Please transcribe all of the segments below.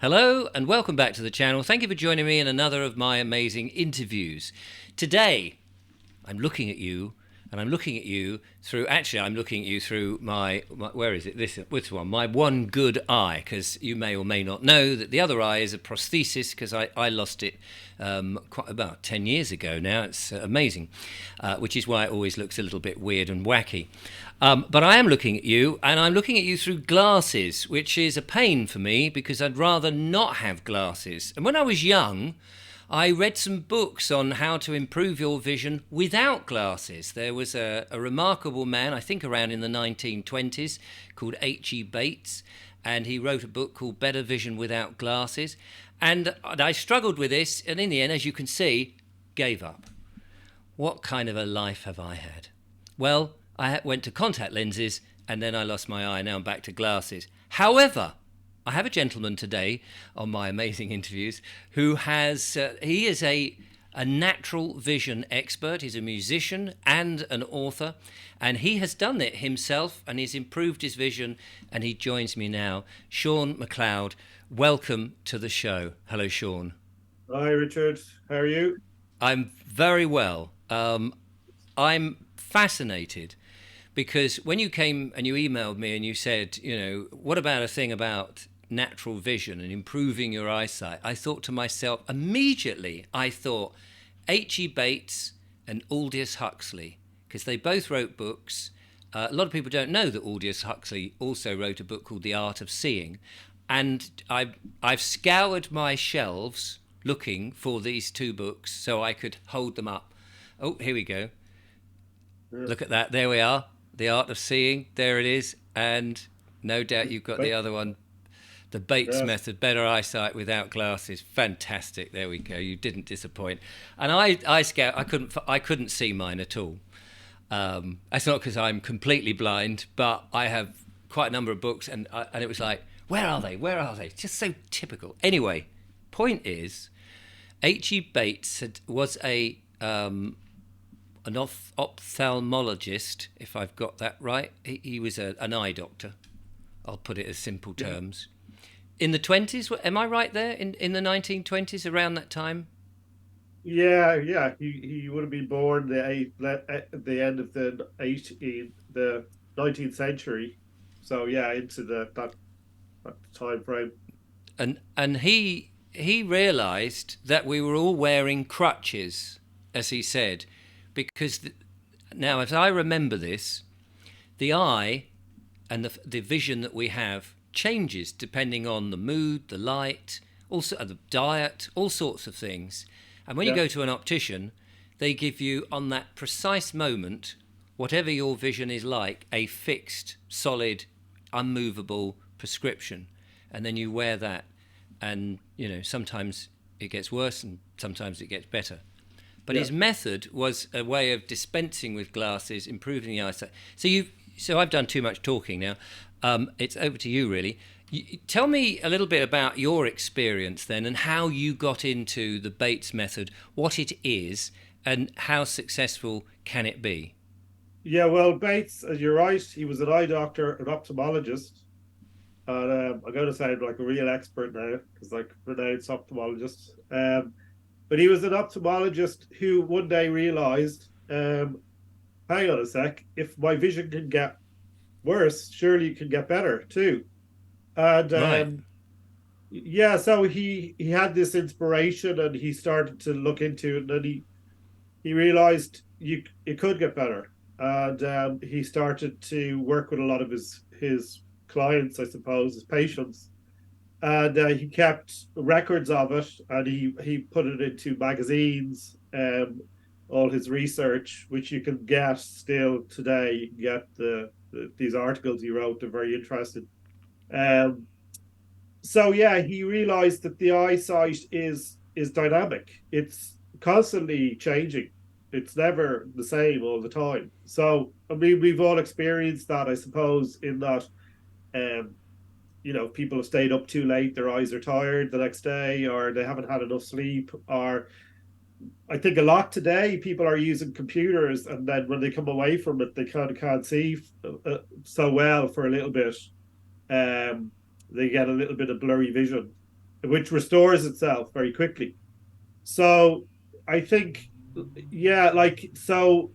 Hello and welcome back to the channel. Thank you for joining me in another of my amazing interviews. Today, I'm looking at you and I'm looking at you through, I'm looking at you through my where is it? This one, my one good eye, because you may or may not know that the other eye is a prosthesis because I lost it quite about 10 years ago now. It's amazing, which is why it always looks a little bit weird and wacky. But I am looking at you, and I'm looking at you through glasses, which is a pain for me because I'd rather not have glasses. And when I was young, I read some books on how to improve your vision without glasses. There was a remarkable man, I think around in the 1920s, called H.E. Bates, and he wrote a book called Better Vision Without Glasses. And I struggled with this, and in the end, as you can see, gave up. What kind of a life have I had? Well, I went to contact lenses, and then I lost my eye. Now I'm back to glasses. However, I have a gentleman today on my amazing interviews who he is a natural vision expert. He's a musician and an author, and he has done it himself and he's improved his vision, and he joins me now. Sean MacLeod, welcome to the show. Hello, Sean. Hi, Richard. How are you? I'm very well. I'm fascinated because when you came and you emailed me and you said, what about a thing about natural vision and improving your eyesight, I thought to myself immediately, H.E. Bates and Aldous Huxley, because they both wrote books. A lot of people don't know that Aldous Huxley also wrote a book called The Art of Seeing. And I've scoured my shelves looking for these two books so I could hold them up. Oh, here we go. Yeah. Look at that. There we are. The Art of Seeing. There it is. And no doubt you've got the But, other one. The Bates yes. Method, Better Eyesight Without Glasses. Fantastic. There we go. You didn't disappoint. And I couldn't see mine at all. That's not because I'm completely blind, but I have quite a number of books, and it was like, where are they? Where are they? Just so typical. Anyway, point is, H.E. Bates was an ophthalmologist, if I've got that right. He was an eye doctor. I'll put it as simple Yeah. terms. In the 20s, am I right there? In the 1920s, around that time? Yeah. He would have been born at the end of the 19th century. So yeah, into that time frame. And he realised that we were all wearing crutches, as he said, because now, as I remember this, the eye and the vision that we have changes depending on the mood, the light, also the diet, all sorts of things. And when you Yeah. go to an optician, they give you on that precise moment, whatever your vision is like, a fixed, solid, unmovable prescription, and then you wear that. And sometimes it gets worse and sometimes it gets better. But Yeah. his method was a way of dispensing with glasses, improving the eyesight. So I've done too much talking now. It's over to you, really. Tell me a little bit about your experience then, and how you got into the Bates method, what it is, and how successful can it be? Yeah, well, Bates, you're right. He was an eye doctor, an ophthalmologist. And I'm going to sound like a real expert now because, like, pronounced ophthalmologist. But he was an ophthalmologist who one day realized, hang on a sec, if my vision can get worse, surely it can get better too. And Right. yeah, so he had this inspiration and he started to look into it, and then he realized it could get better, and he started to work with a lot of his clients, I suppose, his patients, and he kept records of it, and he put it into magazines. All his research, which you can get still today, you can get these articles he wrote. They're very interesting. Um, so yeah, he realized that the eyesight is dynamic. It's constantly changing. It's never the same all the time. So I mean, we've all experienced that, I suppose, in that um, people have stayed up too late, their eyes are tired the next day, or they haven't had enough sleep, or I think a lot today people are using computers, and then when they come away from it, they kind of can't see so well for a little bit. Um, they get a little bit of blurry vision. which restores itself very quickly. So I think, yeah, like so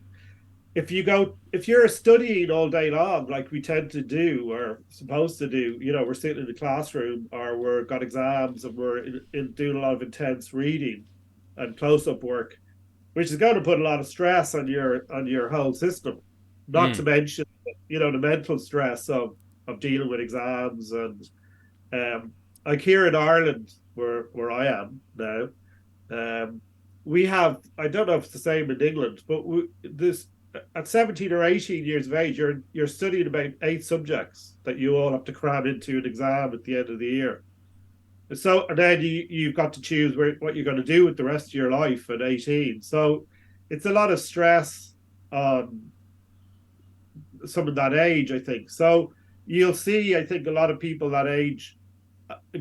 if you're studying all day long, like we tend to do or supposed to do, we're sitting in the classroom or we're got exams and we're doing a lot of intense reading and close-up work, which is going to put a lot of stress on your whole system. Not to Mm. mention, the mental stress of dealing with exams and like here in Ireland, where I am now, um, we have, I don't know if it's the same in England, but this at 17 or 18 years of age, you're studying about 8 subjects that you all have to cram into an exam at the end of the year. So and then you've got to choose what you're going to do with the rest of your life at 18. So it's a lot of stress on some of that age, I think. So you'll see, I think, a lot of people that age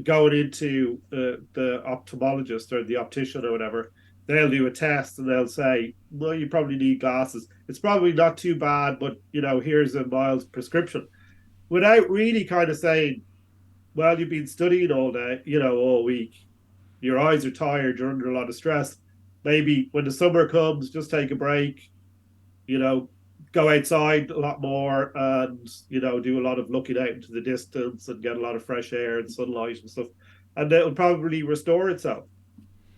going into the ophthalmologist or the optician or whatever, they'll do a test and they'll say, well, you probably need glasses. It's probably not too bad, but here's a mild prescription, without really kind of saying, well, you've been studying all day, all week. Your eyes are tired, you're under a lot of stress. Maybe when the summer comes, just take a break, you know, go outside a lot more and, do a lot of looking out into the distance and get a lot of fresh air and sunlight and stuff. And it'll probably restore itself.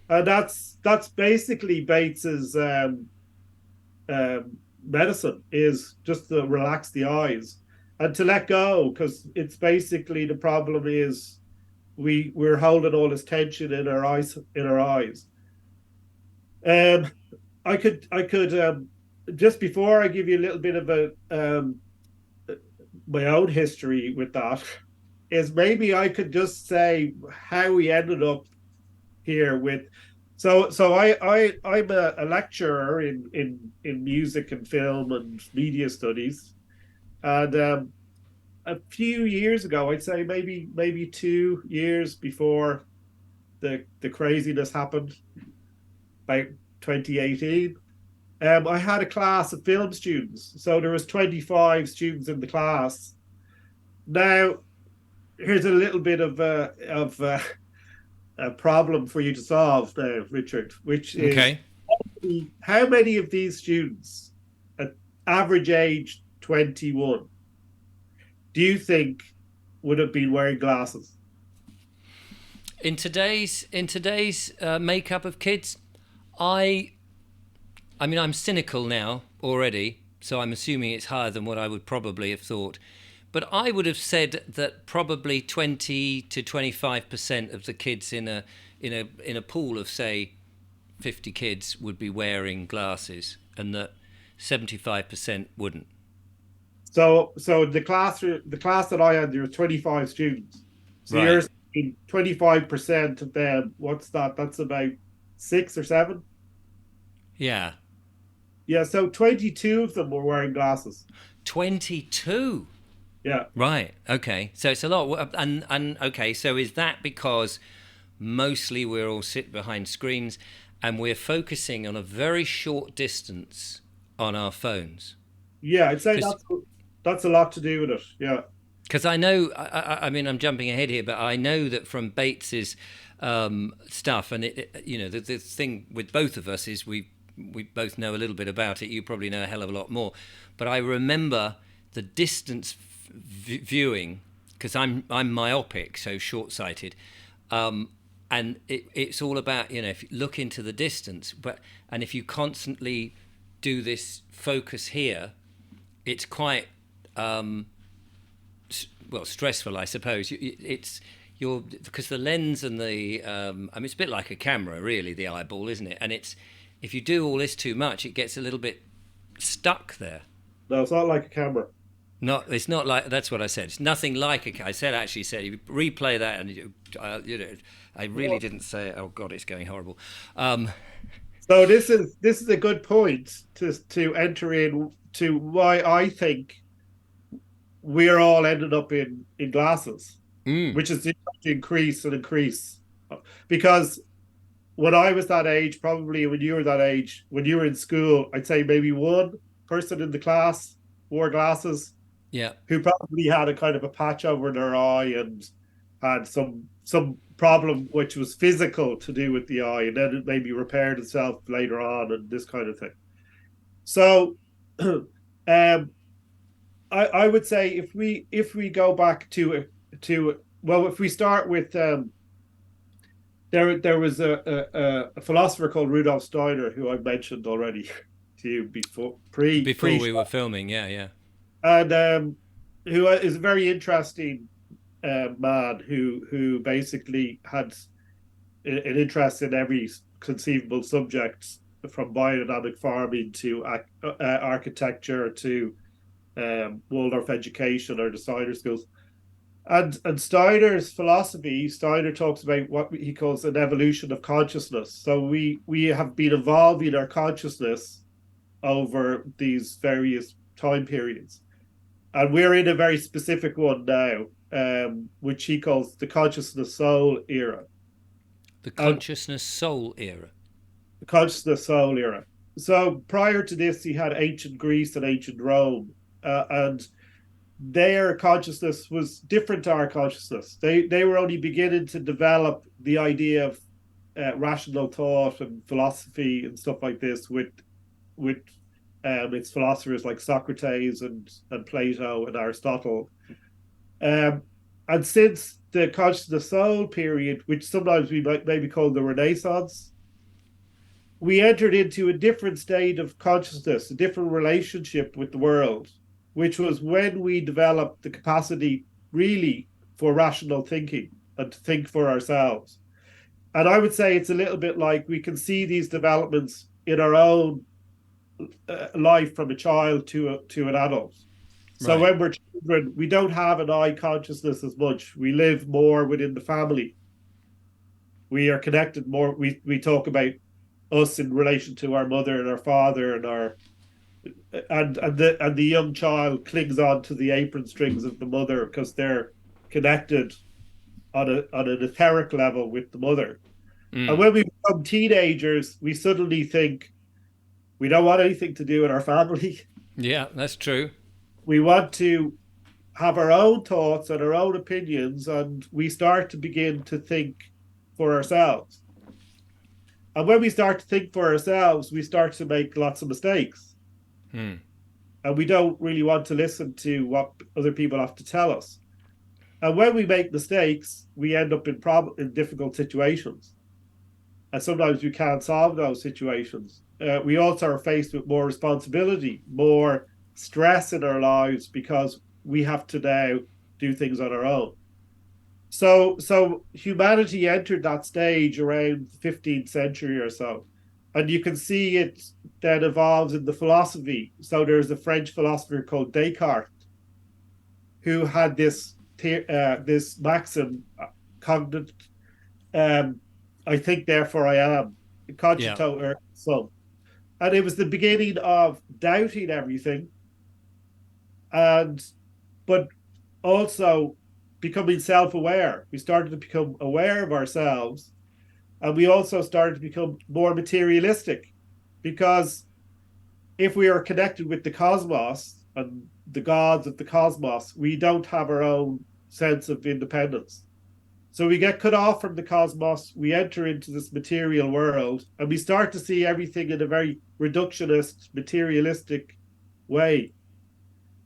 And that's basically Bates's medicine, is just to relax the eyes and to let go, because it's basically the problem is we're holding all this tension in our eyes. Um, I could just before I give you a little bit of a my own history with that, is maybe I could just say how we ended up here with. I'm a lecturer in music and film and media studies, and a few years ago, I'd say maybe 2 years before the craziness happened, about 2018. I had a class of film students, so there was 25 students in the class. Now, here's a little bit a problem for you to solve now, Richard, which is Okay. how many of these students at average age 21 do you think would have been wearing glasses? In today's makeup of kids, I I mean I'm cynical now already, so I'm assuming it's higher than what I would probably have thought. But I would have said that probably 20 to 25% of the kids in a pool of say 50 kids would be wearing glasses, and that 75% wouldn't. So the class that I had, there were 25 students. So you're Right. saying 25% of them, what's that? That's about 6 or 7. Yeah. Yeah, so 22 of them were wearing glasses. 22. Yeah. Right. Okay. So it's a lot. And okay. So is that because mostly we're all sit behind screens and we're focusing on a very short distance on our phones? Yeah, I'd say Because that's a lot to do with it. Yeah. I know. I mean, I'm jumping ahead here, but I know that from Bates's stuff, and the thing with both of us is we both know a little bit about it. You probably know a hell of a lot more, but I remember the distance viewing, because I'm myopic, so short-sighted, and it's all about, if you look into the distance, and if you constantly do this focus here, it's quite well, stressful, I suppose. It's you're because the lens and I mean, it's a bit like a camera, really, the eyeball, isn't it? And it's if you do all this too much, it gets a little bit stuck there. No, it's not like a camera. Not, it's not like that's what I said. It's nothing like I said. Actually, said you replay that, and I really didn't say it. Oh God, it's going horrible. So this is a good point to enter in to why I think we're all ended up in glasses, Mm, which is to increase and increase. Because when I was that age, probably when you were that age, when you were in school, I'd say maybe one person in the class wore glasses yeah. who probably had a kind of a patch over their eye and had some problem which was physical to do with the eye, and then it maybe repaired itself later on, and this kind of thing. So, I would say if we go back to well, if we start with there was a philosopher called Rudolf Steiner who I've mentioned already to you Before we were filming, yeah. And who is a very interesting man who basically had an interest in every conceivable subject, from biodynamic farming to architecture to Waldorf education or the Steiner schools. And Steiner's philosophy, Steiner talks about what he calls an evolution of consciousness. So we have been evolving our consciousness over these various time periods. And we're in a very specific one now, which he calls the consciousness soul era. The consciousness soul era. The consciousness soul era. So prior to this, he had ancient Greece and ancient Rome, and their consciousness was different to our consciousness. They were only beginning to develop the idea of rational thought and philosophy and stuff like this with its philosophers like Socrates and Plato and Aristotle. And since the consciousness soul period, which sometimes we might maybe call the Renaissance, we entered into a different state of consciousness, a different relationship with the world, which was when we developed the capacity really for rational thinking and to think for ourselves. And I would say it's a little bit like we can see these developments in our own life from a child to an adult. So when we're children, we don't have an I consciousness as much. We live more within the family. We are connected more. We talk about us in relation to our mother and our father and our and the young child clings on to the apron strings of the mother because they're connected on an etheric level with the mother. And when we become teenagers, we suddenly think we don't want anything to do with our family. Yeah, that's true. We want to have our own thoughts and our own opinions, and we start to begin to think for ourselves. And when we start to think for ourselves, we start to make lots of mistakes. And we don't really want to listen to what other people have to tell us. And when we make mistakes, we end up in difficult situations. And sometimes we can't solve those situations. We also are faced with more responsibility, more stress in our lives because we have to now do things on our own. So humanity entered that stage around the 15th century or so. And you can see it then evolves in the philosophy. So there's a French philosopher called Descartes who had this maxim, cognit, I think, therefore I am, cogito ergo sum. And it was the beginning of doubting everything, but also becoming self-aware. We started to become aware of ourselves, and we also started to become more materialistic, because if we are connected with the cosmos and the gods of the cosmos, we don't have our own sense of independence. So we get cut off from the cosmos, we enter into this material world, and we start to see everything in a very reductionist, materialistic way.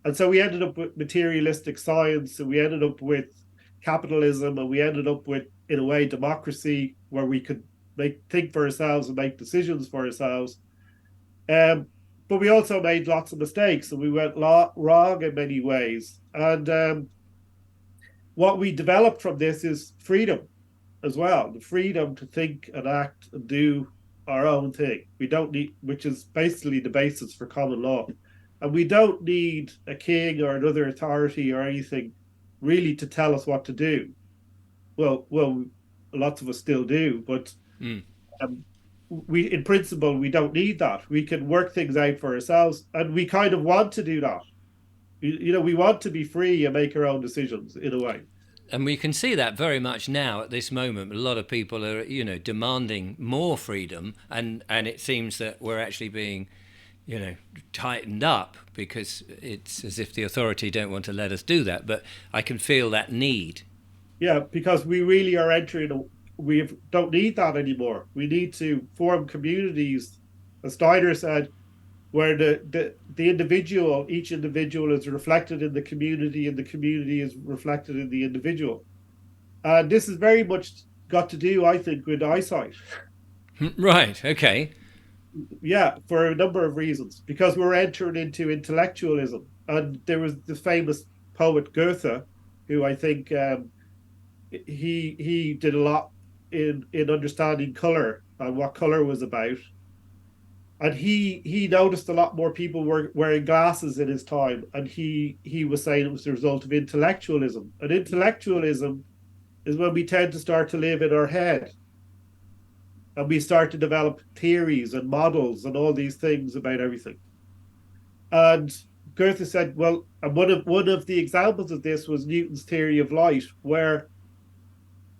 And so we ended up with materialistic science, and we ended up with capitalism, and we ended up with, in a way, democracy, where we could think for ourselves and make decisions for ourselves. But we also made lots of mistakes, and we went wrong in many ways. And what we developed from this is freedom as well, the freedom to think and act and do our own thing. We don't need, which is basically the basis for common law. And we don't need a king or another authority or anything really to tell us what to do. Well, lots of us still do, but in principle, we don't need that. We can work things out for ourselves, and we kind of want to do that. We want to be free and make our own decisions in a way. And we can see that very much now at this moment. A lot of people are, demanding more freedom, and it seems that we're actually being, tightened up, because it's as if the authority don't want to let us do that. But I can feel that need. Yeah, because we really are entering we don't need that anymore. We need to form communities, as Steiner said, where the individual, each individual is reflected in the community, and the community is reflected in the individual. And this is very much got to do, I think, with eyesight. Right. Okay. Yeah, for a number of reasons. Because we're entering into intellectualism. And there was the famous poet Goethe, who I think he did a lot in understanding color and what color was about. And he noticed a lot more people were wearing glasses in his time, and he was saying it was the result of intellectualism. And intellectualism is when we tend to start to live in our head, and we start to develop theories and models and all these things about everything. And Goethe said, well, and one of the examples of this was Newton's theory of light, where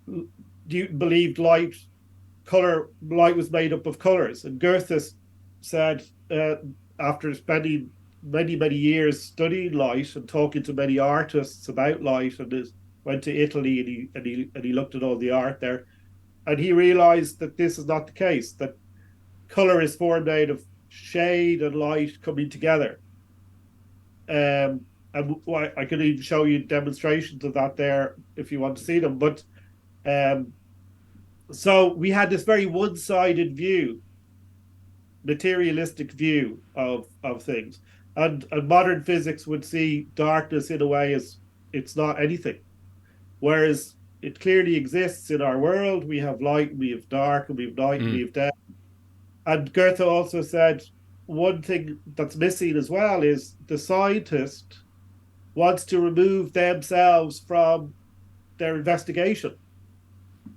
Newton believed light was made up of colors. And Goethe said, after spending many years studying light and talking to many artists about light, and went to Italy, and he looked at all the art there, and he realized that this is not the case. That color is formed out of shade and light coming together. And I could even show you demonstrations of that there if you want to see them. But so we had this very one-sided view, materialistic view of things, and modern physics would see darkness in a way as it's not anything, whereas it clearly exists in our world. We have light, and we have dark, and we have night, and we have day. And Goethe also said one thing that's missing as well is the scientist wants to remove themselves from their investigation,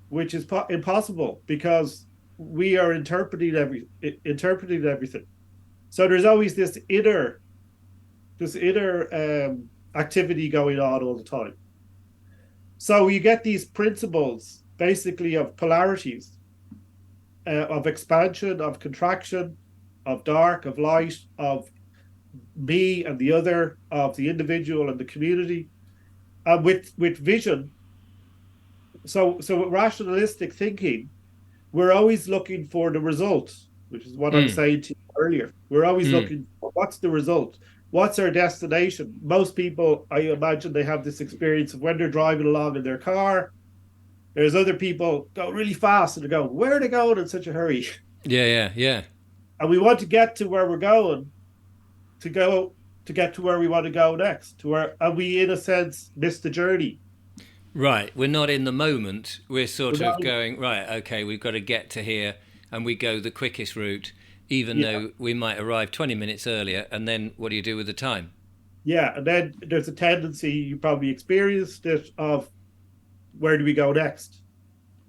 which is impossible because we are interpreting everything. So there's always this inner activity going on all the time. So you get these principles basically of polarities, of expansion, of contraction, of dark, of light, of me and the other, of the individual and the community, and with vision. So with rationalistic thinking, we're always looking for the result, which is what I was saying to you earlier. We're always looking for what's the result, what's our destination. Most people, I imagine, they have this experience of when they're driving along in their car. There's other people go really fast and they go, where are they going in such a hurry? Yeah. And we want to get to where we're going to get to where we want to go next, to where, and we in a sense miss the journey. Right. We're not in the moment. We're We're sort of not, going, right, okay, we've got to get to here, and we go the quickest route, even yeah, though we might arrive 20 minutes earlier. And then what do you do with the time? yeah. And then there's a tendency, you probably experienced it, of where do we go next?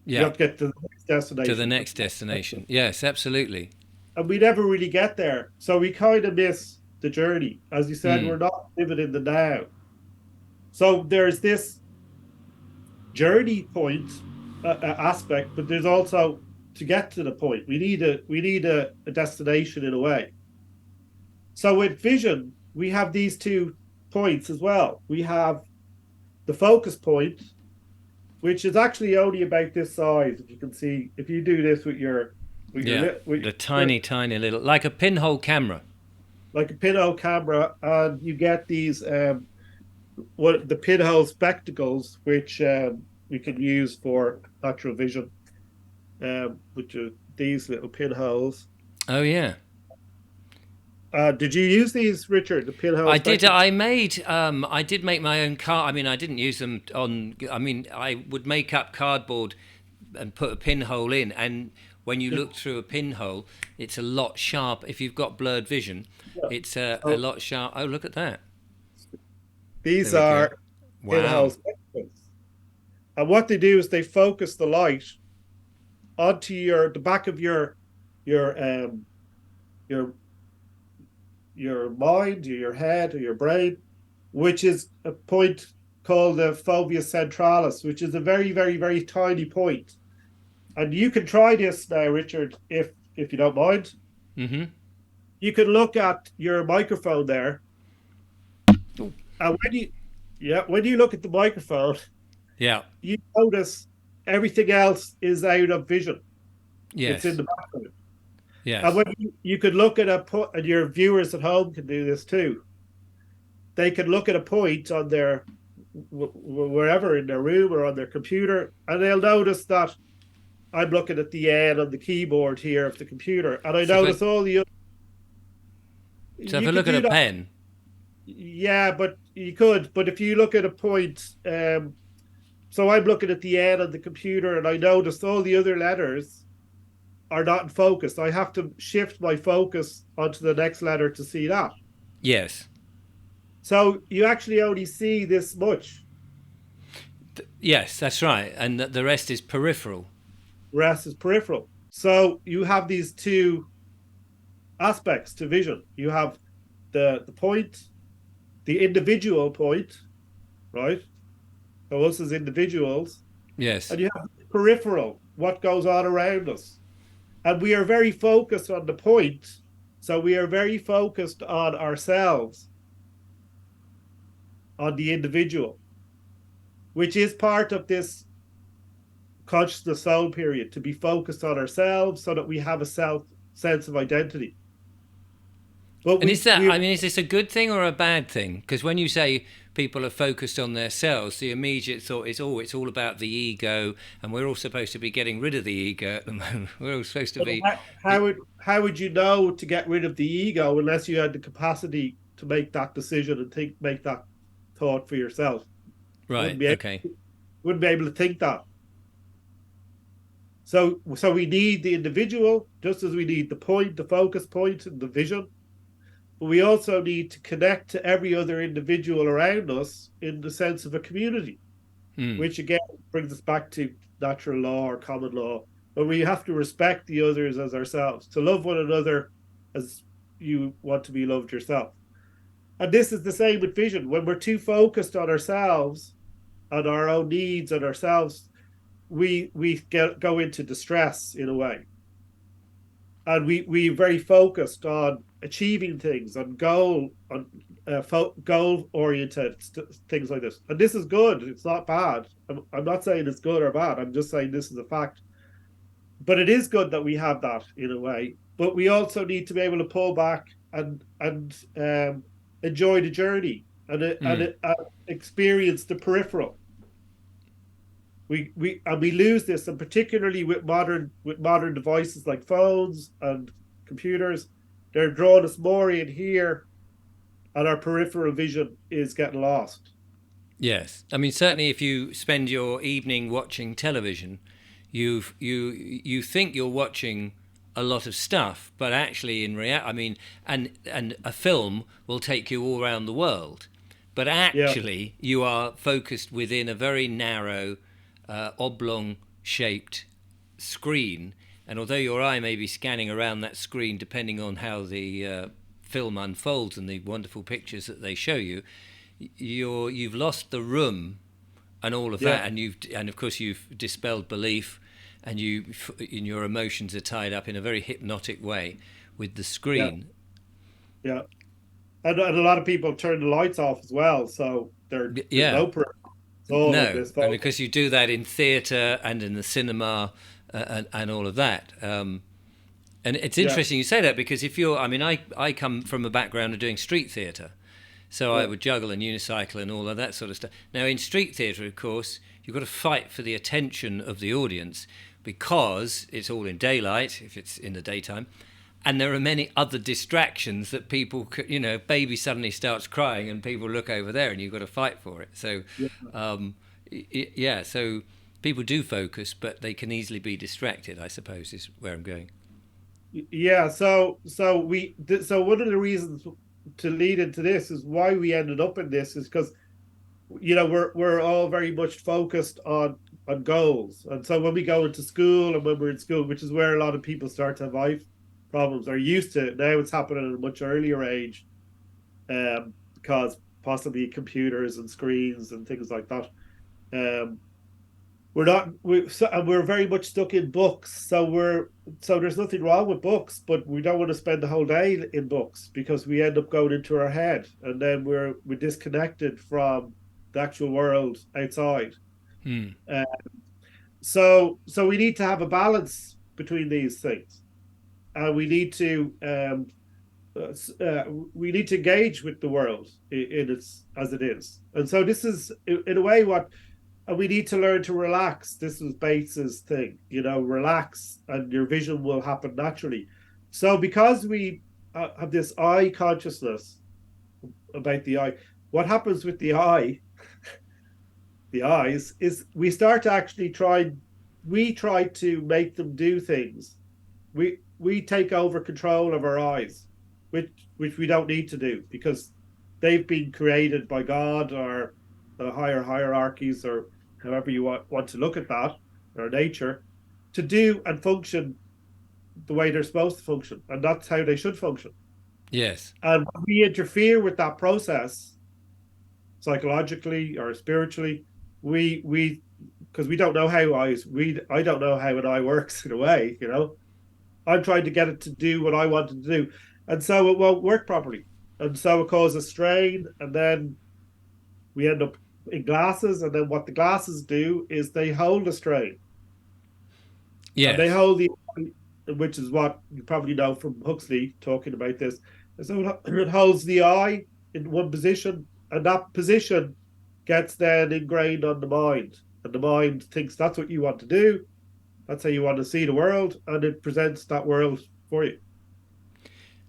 You Yeah. have to get to the next To the destination. next destination. Yes, absolutely. And we never really get there. So we kind of miss the journey. As you said, we're not living in the now. So there's this journey point aspect, but there's also to get to the point. We need a destination in a way. So with vision, we have these 2 points as well. We have the focus point, which is actually only about this size. If you can see, if you do this Yeah. The tiny little, like a pinhole camera. like a pinhole camera, and you get these what the pinhole spectacles, which we can use for natural vision, which are these little pinholes. Oh, yeah. Did you use these, Richard? The pinhole I did. spectacles? I did make my own car. I mean, I didn't use them on. I mean, I would make up cardboard and put a pinhole in, and when you look through a pinhole, it's a lot sharp. If you've got blurred vision, Yeah. it's a So lot sharp. Oh, look at that! There these we go. are pinhole Wow. spectacles, and what they do is they focus the light onto the back of your your your mind, or your head, or your brain, which is a point called the fovea centralis, which is a very tiny point. And you can try this now, Richard, if you don't mind. Mm-hmm. You can look at your microphone there, and when you look at the microphone, Yeah. you notice everything else is out of vision. It's in Yes. the background. And Yes. when you could look at and your viewers at home can do this too. They can look at a point on their wherever in their room or on their computer, and they'll notice that I'm looking at the N on the keyboard here of the computer, and I So if I notice all the. so if You I could look at a do that, pen, yeah, but you could. But if you look at a point, so I'm looking at the N on the computer, and I notice all the other letters are not in focus. I have to shift my focus onto the next letter to see that. yes. So you actually only see this much. Yes, that's right. And the rest is peripheral. The rest is peripheral. So you have these two aspects to vision. You have the point, the individual point, right? So us as individuals, Yes. and you have peripheral, what goes on around us. And we are very focused on the point. So we are very focused on ourselves, on the individual, which is part of this consciousness soul period, to be focused on ourselves so that we have a self sense of identity. But And is that, we I mean, is this a good thing or a bad thing? Because when you say people are focused on their selves, the immediate thought is, oh, it's all about the ego, and we're all supposed to be getting rid of the ego at the moment. We're all supposed to be. how would you know to get rid of the ego unless you had the capacity to make that decision and make that thought for yourself? Right, Wouldn't be able, okay. wouldn't be able to think that. So we need the individual just as we need the point, the focus point, and the vision. But we also need to connect to every other individual around us in the sense of a community, Hmm. which again brings us back to natural law or common law, but we have to respect the others as ourselves, to love one another as you want to be loved yourself. And this is the same with vision. When we're too focused on ourselves, on our own needs, and ourselves, go into distress in a way, and we very focused on achieving things, on goal oriented things like this. And this is good. It's not bad. I'm not saying it's good or bad. I'm just saying this is a fact. But it is good that we have that in a way. But we also need to be able to pull back and enjoy the journey Hmm. and experience the peripheral. We lose this, and particularly with modern devices like phones and computers, they're drawing us more in here, and our peripheral vision is getting lost. Yes. I mean, certainly if you spend your evening watching television, you think you're watching a lot of stuff, but actually in reality, I mean, and a film will take you all around the world, but Yeah, actually you are focused within a very narrow, oblong shaped screen, and although your eye may be scanning around that screen depending on how the film unfolds and the wonderful pictures that they show you, you've lost the room and all of yeah, that, and of course you've dispelled belief, and your emotions are tied up in a very hypnotic way with the yeah, screen. yeah. And a lot of people turn the lights off as well, so there's Yeah, no peripheral. It's all on no, this and phone. because you do that in theatre and in the cinema, and all of that. And it's Yeah, interesting you say that, because if you're, I mean, I come from a background of doing street theatre. So I yeah, would juggle and unicycle and all of that sort of stuff. Now, in street theatre, of course, you've got to fight for the attention of the audience, because it's all in daylight, if it's in the daytime, and there are many other distractions that people, baby suddenly starts crying and people look over there and you've got to fight for it. So, yeah. um, yeah, so people do focus, but they can easily be distracted, I suppose, is where I'm going. Yeah, so one of the reasons to lead into this is why we ended up in this is because we're all very much focused on goals. And so when we go into school and when we're in school, which is where a lot of people start to have life problems, are used to it. Now it's happening at a much earlier age, because possibly computers and screens and things like that. Um, we're not and we're very much stuck in books, so there's nothing wrong with books, but we don't want to spend the whole day in books because we end up going into our head, and then we're disconnected from the actual world outside. Uh, so we need to have a balance between these things, and we need to engage with the world in its as it is. And so this is in a way what and we need to learn to relax. This was Bates's thing, relax, and your vision will happen naturally. So because we have this eye consciousness about the eye, what happens with the eyes, is we try to make them do things. We take over control of our eyes, which we don't need to do, because they've been created by God or the higher hierarchies, or however you want to look at that, or nature, to do and function the way they're supposed to function, and that's how they should function. Yes. And when we interfere with that process psychologically or spiritually, we because we don't know how I don't know how an eye works in a way. I'm trying to get it to do what I want it to do, and so it won't work properly, and so it causes strain, and then we end up in glasses, and then what the glasses do is they hold the strain, and they Yes. hold the, which is what you probably know from Huxley talking about this. And so it holds the eye in one position, and that position gets then ingrained on the mind, and the mind thinks that's what you want to do. That's how you want to see the world, and it presents that world for you.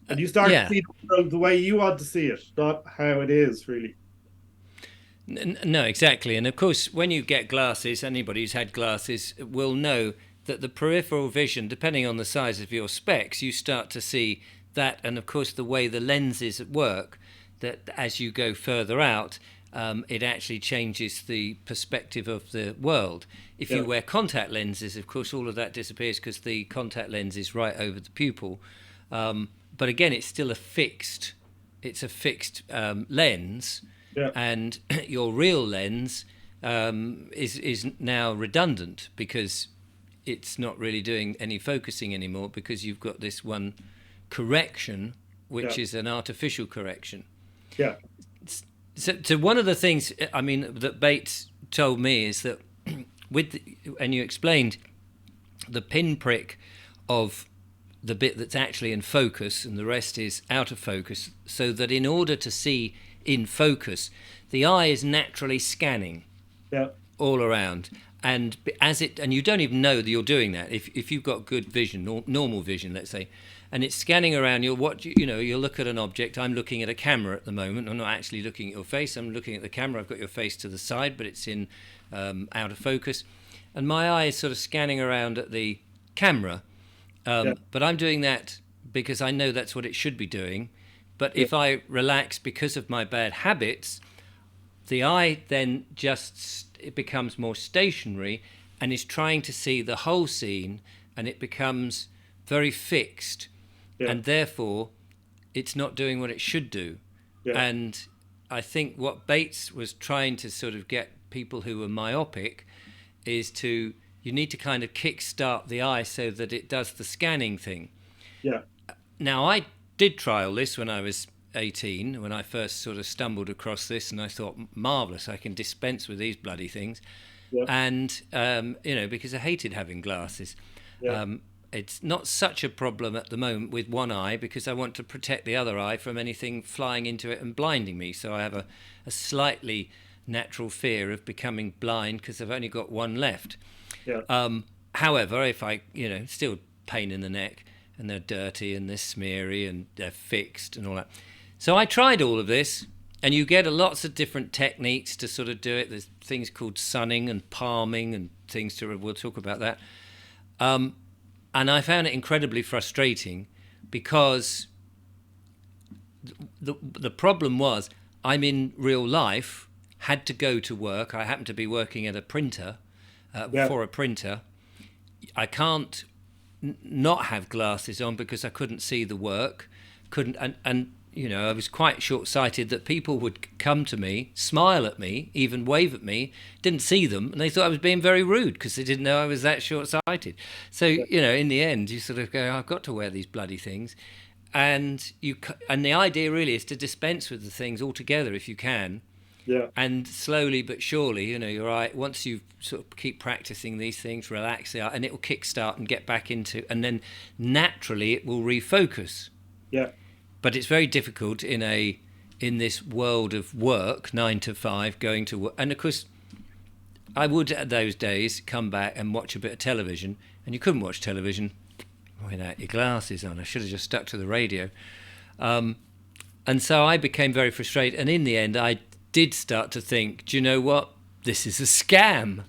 And you start to Yeah. see the world the way you want to see it, not how it is really. No, exactly. And of course, when you get glasses, anybody who's had glasses will know that the peripheral vision, depending on the size of your specs, you start to see that. And of course, the way the lenses work, that as you go further out, it actually changes the perspective of the world. If Yeah, you wear contact lenses, of course, all of that disappears because the contact lens is right over the pupil. But again, it's still a fixed lens, yeah, and your real lens is now redundant because it's not really doing any focusing anymore, because you've got this one correction, which yeah, is an artificial correction. yeah, So one of the things, I mean, that Bates told me is that and you explained the pinprick of the bit that's actually in focus and the rest is out of focus, so that in order to see in focus, the eye is naturally scanning yeah, all around, and you don't even know that you're doing that. If you've got good vision, normal vision, let's say, and it's scanning around, you'll look at an object. I'm looking at a camera at the moment. I'm not actually looking at your face. I'm looking at the camera. I've got your face to the side, but it's in out of focus, and my eye is sort of scanning around at the camera. yeah, But I'm doing that because I know that's what it should be doing. But yeah, if I relax because of my bad habits, the eye then it becomes more stationary and is trying to see the whole scene, and it becomes very fixed, yeah, and therefore it's not doing what it should do. yeah, And I think what Bates was trying to sort of get people who were myopic is you need to kind of kick-start the eye so that it does the scanning thing. yeah, Now, I did try all this when I was 18, when I first sort of stumbled across this, and I thought, marvellous, I can dispense with these bloody things. yeah, And, because I hated having glasses. yeah, It's not such a problem at the moment with one eye, because I want to protect the other eye from anything flying into it and blinding me. So I have a slightly natural fear of becoming blind because I've only got one left. yeah, However, if still pain in the neck, and they're dirty and they're smeary and they're fixed and all that. So I tried all of this, and you get lots of different techniques to sort of do it. There's things called sunning and palming and things we'll talk about that. And I found it incredibly frustrating, because the problem was, I'm in real life, had to go to work. I happened to be working at a printer, yeah, for a printer. I can't not have glasses on because I couldn't see the work. And I was quite short-sighted that people would come to me, smile at me, even wave at me, didn't see them, and they thought I was being very rude because they didn't know I was that short-sighted. So, in the end, you sort of go, I've got to wear these bloody things. And the idea really is to dispense with the things altogether if you can, Yeah. And slowly but surely, you're right. Once you sort of keep practicing these things, relax out, and it will kickstart and get back into, and then naturally it will refocus. Yeah. But it's very difficult in this world of work, 9 to 5, going to work. And of course, I would at those days come back and watch a bit of television, and you couldn't watch television without your glasses on. I should have just stuck to the radio. And so I became very frustrated. And in the end, I did start to think, do you know what? This is a scam.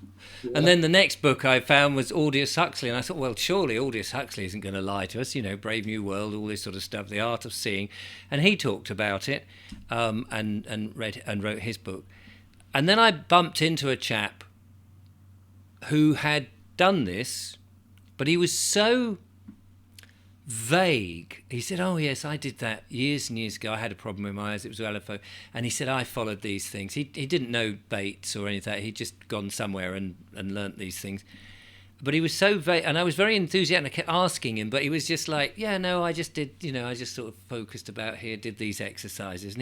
Yeah. And then the next book I found was Aldous Huxley. And I thought, well, surely Aldous Huxley isn't going to lie to us. Brave New World, all this sort of stuff, The Art of Seeing. And he talked about it and wrote his book. And then I bumped into a chap who had done this, but he was so vague. He said, oh yes, I did that years and years ago. I had a problem with my eyes, it was LFO, and he said I followed these things. He didn't know Bates or anything. He'd just gone somewhere and learnt these things, but he was so vague, and I was very enthusiastic. I kept asking him, but he was just like, yeah, no, I just did, I just sort of focused about here, did these exercises.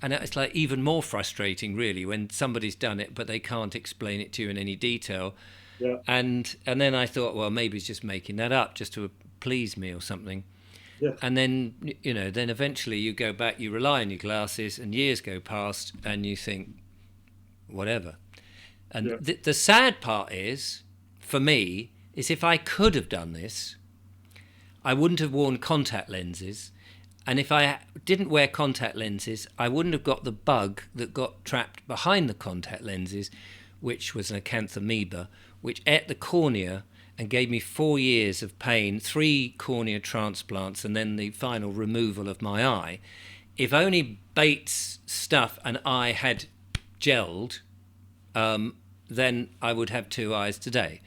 And it's like even more frustrating really when somebody's done it but they can't explain it to you in any detail. Yeah. And then I thought, well, maybe he's just making that up just to please me or something. Yeah. And then then eventually you go back, you rely on your glasses, and years go past and you think whatever. And Yeah. the sad part is, for me, is if I could have done this, I wouldn't have worn contact lenses, and if I didn't wear contact lenses, I wouldn't have got the bug that got trapped behind the contact lenses, which was an acanthamoeba, which ate the cornea and gave me 4 years of pain, 3 cornea transplants, and then the final removal of my eye. If only Bates' stuff and I had gelled, then I would have 2 eyes today.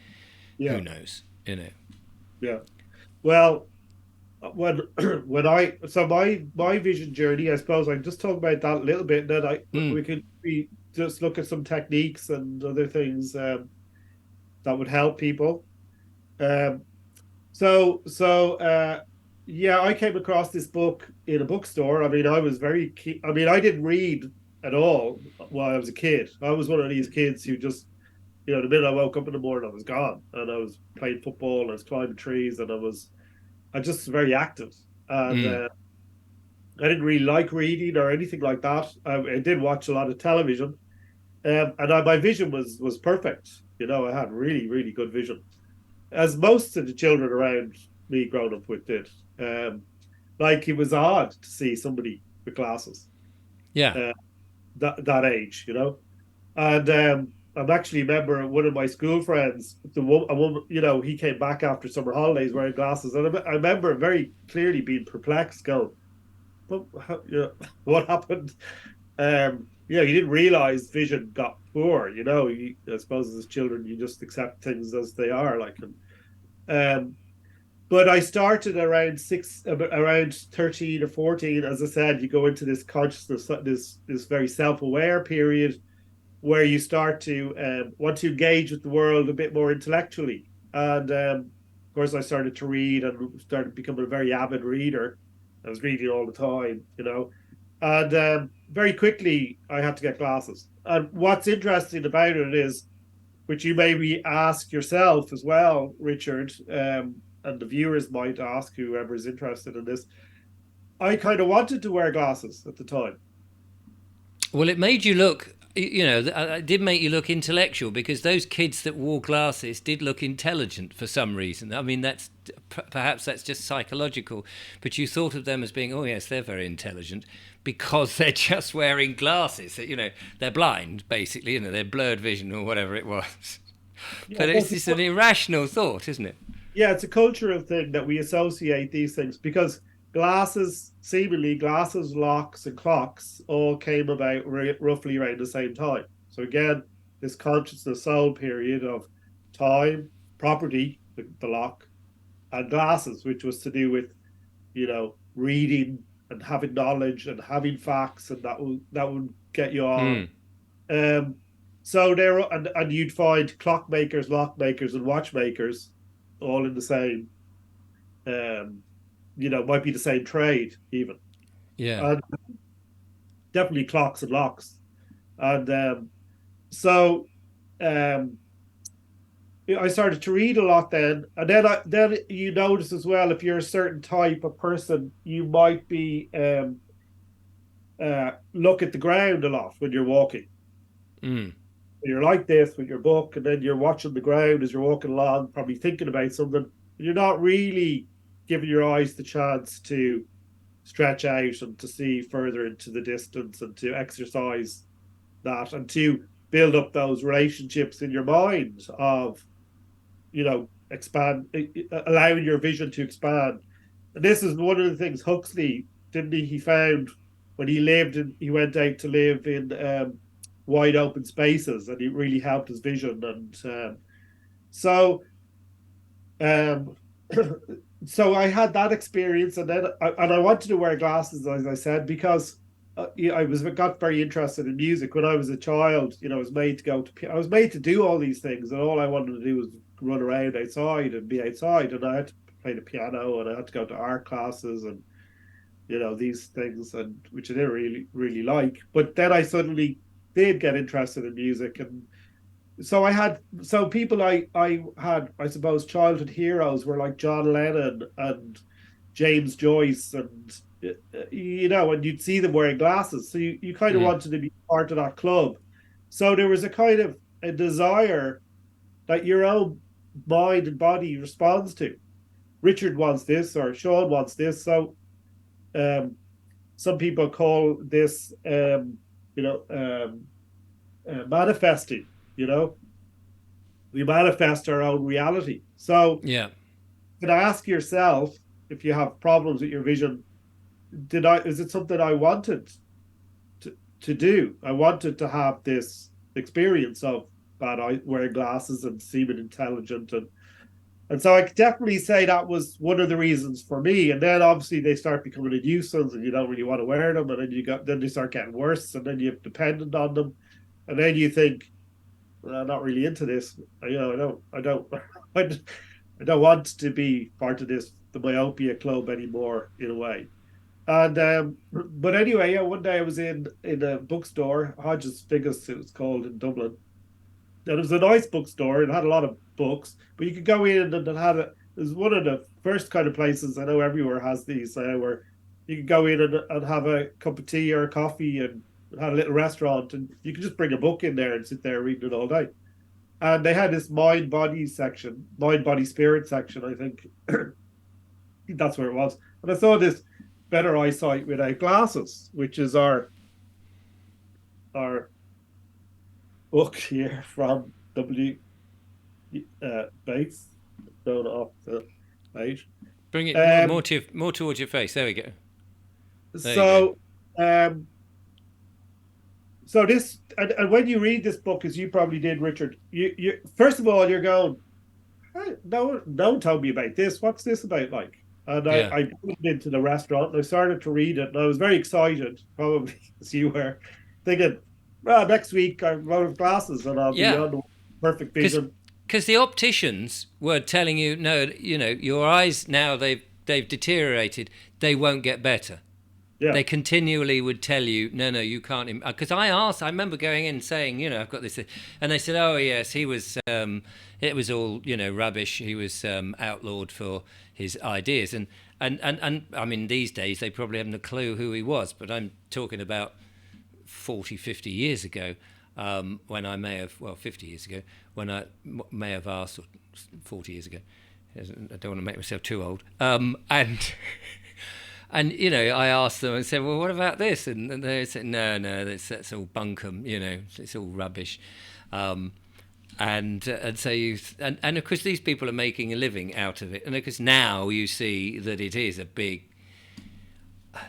Yeah. Who knows? Yeah. Well, when my vision journey, I suppose I just talk about that a little bit. Then we just look at some techniques and other things that would help people. Yeah, I came across this book in a bookstore. I mean, I was very keen. I mean, I didn't read at all while I was a kid. I was one of these kids who just, the minute I woke up in the morning, I was gone, and I was playing football, I was climbing trees, and I just very active. And I didn't really like reading or anything like that. I did watch a lot of television, and my vision was perfect. I had really, really good vision, as most of the children around me growing up with did. Like, it was odd to see somebody with glasses. Yeah. That age, And I actually remember one of my school friends, a woman, he came back after summer holidays wearing glasses, and I remember very clearly being perplexed, going, what happened? You didn't realize vision got poor. I suppose as children you just accept things as they are, like. But I started around 13 or 14. As I said, you go into this consciousness, this very self-aware period where you start to want to engage with the world a bit more intellectually. And of course, I started to read and started becoming a very avid reader. I was reading all the time, and very quickly I had to get glasses. And what's interesting about it is, which you maybe ask yourself as well, Richard, and the viewers might ask, whoever is interested in this, I kind of wanted to wear glasses at the time. Well, it made you look, it did make you look intellectual, because those kids that wore glasses did look intelligent for some reason. I mean, perhaps that's just psychological, but you thought of them as being, oh yes, they're very intelligent because they're just wearing glasses. They're blind, basically, they're blurred vision or whatever it was. Yeah, but it's just an irrational thought, isn't it? Yeah, it's a cultural thing that we associate these things, because seemingly glasses, locks, and clocks all came about roughly around the same time. So again, this consciousness soul period of time, property, the lock, and glasses, which was to do with, reading and having knowledge and having facts, and that would get you on. So there, and you'd find clockmakers, lockmakers, and watchmakers all in the same. Might be the same trade even. Yeah. And definitely clocks and locks. And so um, I started to read a lot then, and then you notice as well if you're a certain type of person, you might be look at the ground a lot when you're walking. Mm. You're like this with your book, and then you're watching the ground as you're walking along, probably thinking about something. You're not really giving your eyes the chance to stretch out and to see further into the distance and to exercise that and to build up those relationships in your mind of, expand, allowing your vision to expand. And this is one of the things Huxley, didn't he found when he lived and he went out to live in wide open spaces, and it really helped his vision. And so um, so I had that experience, and then I wanted to wear glasses, as I said, because I got very interested in music when I was a child. I was made to I was made to do all these things, and all I wanted to do was run around outside and be outside, and I had to play the piano, and I had to go to art classes, and these things, and which I didn't really like. But then I suddenly did get interested in music, and so I had people I had, I suppose, childhood heroes were like John Lennon and James Joyce, and and you'd see them wearing glasses, so you kind of Mm. wanted to be part of that club. So there was a kind of a desire that your own mind and body responds to. Richard wants this, or Sean wants this. So um, some people call this manifesting. You know, we manifest our own reality. So Yeah. you can ask yourself, if you have problems with your vision, is it something I wanted to do? I wanted to have this experience of bad eye, wearing glasses and seeming intelligent, and so I could definitely say that was one of the reasons for me. And then obviously they start becoming a nuisance, and you don't really want to wear them, and then they start getting worse, and then you're dependent on them, and then you think, well, I'm not really into this. I don't I don't want to be part of the myopia club anymore, in a way. And but anyway, yeah, one day I was in a bookstore, Hodges Figus it was called, in Dublin. And it was a nice bookstore. It had a lot of books, but you could go in, and it had it was one of the first kind of places, I know everywhere has these, where you could go in and have a cup of tea or a coffee, and it had a little restaurant, and you could just bring a book in there and sit there reading it all day. And they had this mind body spirit section, I think. That's where it was. And I saw this better eyesight without glasses, which is our book here from W. Bates, thrown off the page. Bring it Um, more towards your face. There we go. There you go. so, um, this, and when you read this book, as you probably did, Richard, you first of all you're going, hey, no one told me about this. What's this about, like? And Yeah. I put it into the restaurant, and I started to read it, and I was very excited, probably as you were, thinking, well, next week I'm out of glasses, and I'll be Yeah. on perfect Because vision. the opticians were telling you, no, your eyes now they've deteriorated. They won't get better. Yeah, They continually would tell you, no, you can't. Because I remember going in saying, I've got this, and they said, oh yes, he was, it was all, rubbish. He was outlawed for his ideas, and I mean, these days they probably haven't a clue who he was. But I'm talking about 40, 50 years ago, when I may have, 50 years ago, when I may have asked, or 40 years ago. I don't want to make myself too old. And and I asked them and said, well, what about this? And they said, no, that's all bunkum. It's all rubbish. And so and of course these people are making a living out of it, and of course now you see that it is a big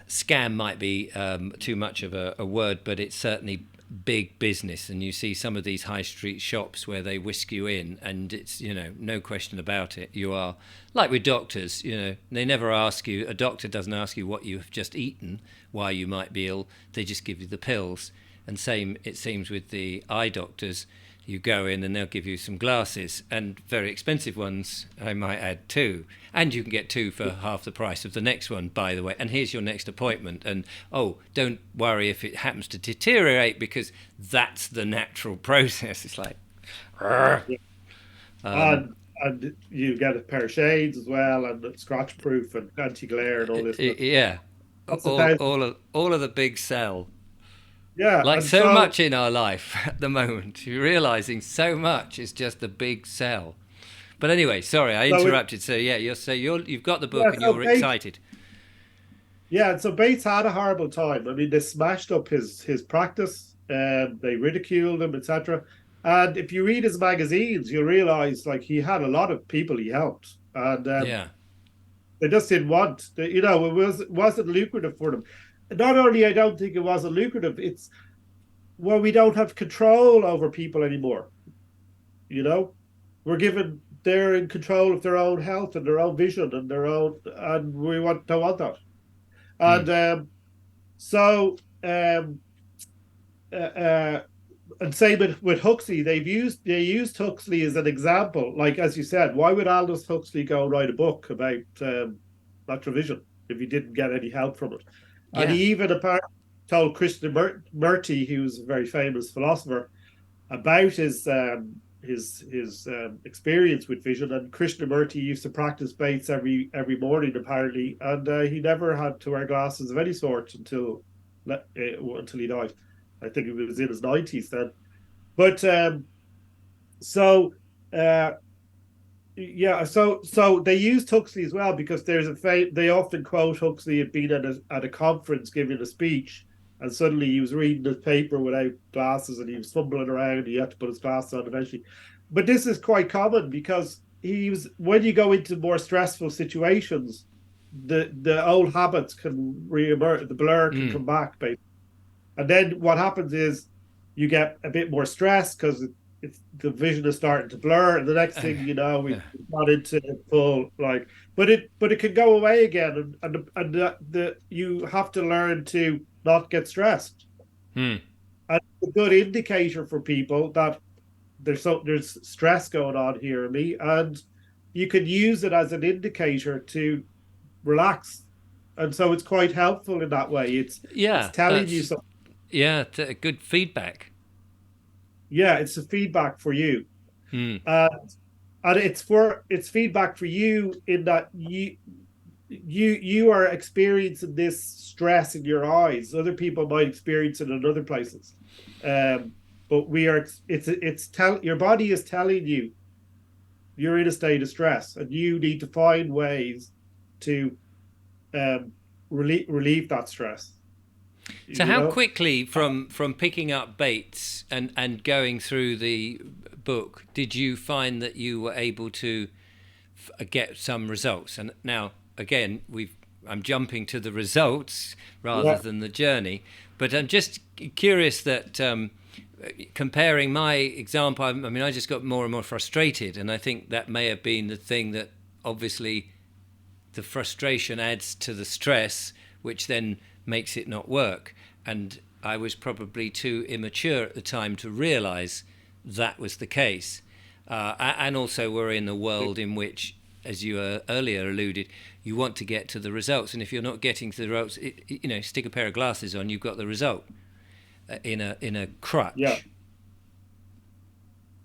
scam. Might be too much of a word, but it's certainly big business. And you see some of these high street shops where they whisk you in, and it's no question about it, you are like with doctors. They never ask you, a doctor doesn't ask you what you've just eaten, why you might be ill. They just give you the pills. And same, it seems, with the eye doctors. You go in and they'll give you some glasses, and very expensive ones, I might add, too. And you can get two for half the price of the next one, by the way. And here's your next appointment. And oh, don't worry if it happens to deteriorate, because that's the natural process. It's like, "Argh." Yeah. um, And you get a pair of shades as well, and it's scratch proof and anti glare and all this stuff. yeah, That's a thousand. all of the big sell. Yeah, Like and so so much in our life at the moment, you're realizing so much is just a big sell. But anyway, sorry, I so it, interrupted. So yeah, you've got the yeah, book and so you're Bates, excited. yeah, so Bates had a horrible time. I mean, they smashed up his practice, they ridiculed him, etc. And if you read his magazines, you'll realize like he had a lot of people he helped, and Yeah. they just didn't want. It wasn't lucrative for them. Not only I don't think it wasn't lucrative, it's well, we don't have control over people anymore. You know, we're given they're in control of their own health and their own vision and their own, and we don't want that. Hmm. And so uh, uh, and same with Huxley. They used Huxley as an example. Like as you said, why would Aldous Huxley go write a book about natural vision if he didn't get any help from it? And Yeah. he even apparently told Krishnamurti, who's a very famous philosopher, about his experience with vision. And Krishnamurti used to practice Bates every morning apparently, and he never had to wear glasses of any sort until he died. I think he was in his 90s then. But so uh, yeah, so they used Huxley as well because they often quote Huxley had been at a conference giving a speech, and suddenly he was reading his paper without glasses and he was fumbling around. He had to put his glasses on eventually. But this is quite common because he was when you go into more stressful situations, the old habits can reemerge, the blur can Hmm. come back, basically. And then what happens is you get a bit more stress because it's the vision is starting to blur, and the next And thing you know, we've yeah. got into full like. But it can go away again, and you have to learn to not get stressed. Hmm. And it's a good indicator for people that there's stress going on here in me, and you can use it as an indicator to relax. And so it's quite helpful in that way. It's Yeah. telling you something. Good feedback. Yeah, it's a feedback for you, Hmm. uh, and it's feedback for you in that you are experiencing this stress in your eyes. Other people might experience it in other places, um, but we are. It's tell your body is telling you you're in a state of stress, and you need to find ways to um, relieve that stress. So You how know, quickly from picking up Bates and going through the book did you find that you were able to get some results? And now again, I'm jumping to the results rather yeah, than the journey, but I'm just curious that comparing my example, I mean, I just got more and more frustrated, and I think that may have been the thing that obviously the frustration adds to the stress, which then makes it not work. And I was probably too immature at the time to realize that was the case. And also, we're in a world in which, as you earlier alluded, you want to get to the results. And if you're not getting to the results, stick a pair of glasses on, you've got the result in a yeah. crutch.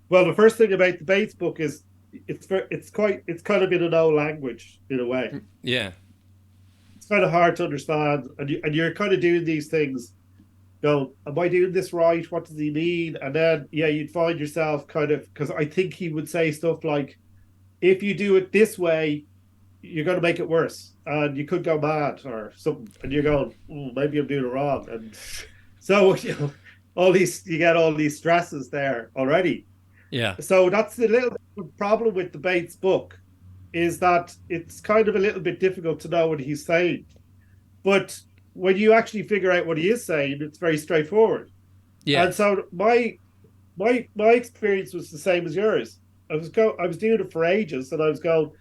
Well, the first thing about the Bates book is it's kind of in an old language in a way. Yeah, It's kind of hard to understand, and you're kind of doing these things. Go, am I doing this right? What does he mean? And then yeah, you'd find yourself kind of because I think he would say stuff like, if you do it this way, you're going to make it worse, and you could go mad or something. And you're going, maybe I'm doing it wrong, and so all these you get all these stresses there already. yeah, So that's the little bit of problem with the Bates book is that it's kind of a little bit difficult to know what he's saying. But when you actually figure out what he is saying, it's very straightforward. And yes, so my experience was the same as yours. I was doing it for ages, and I was going,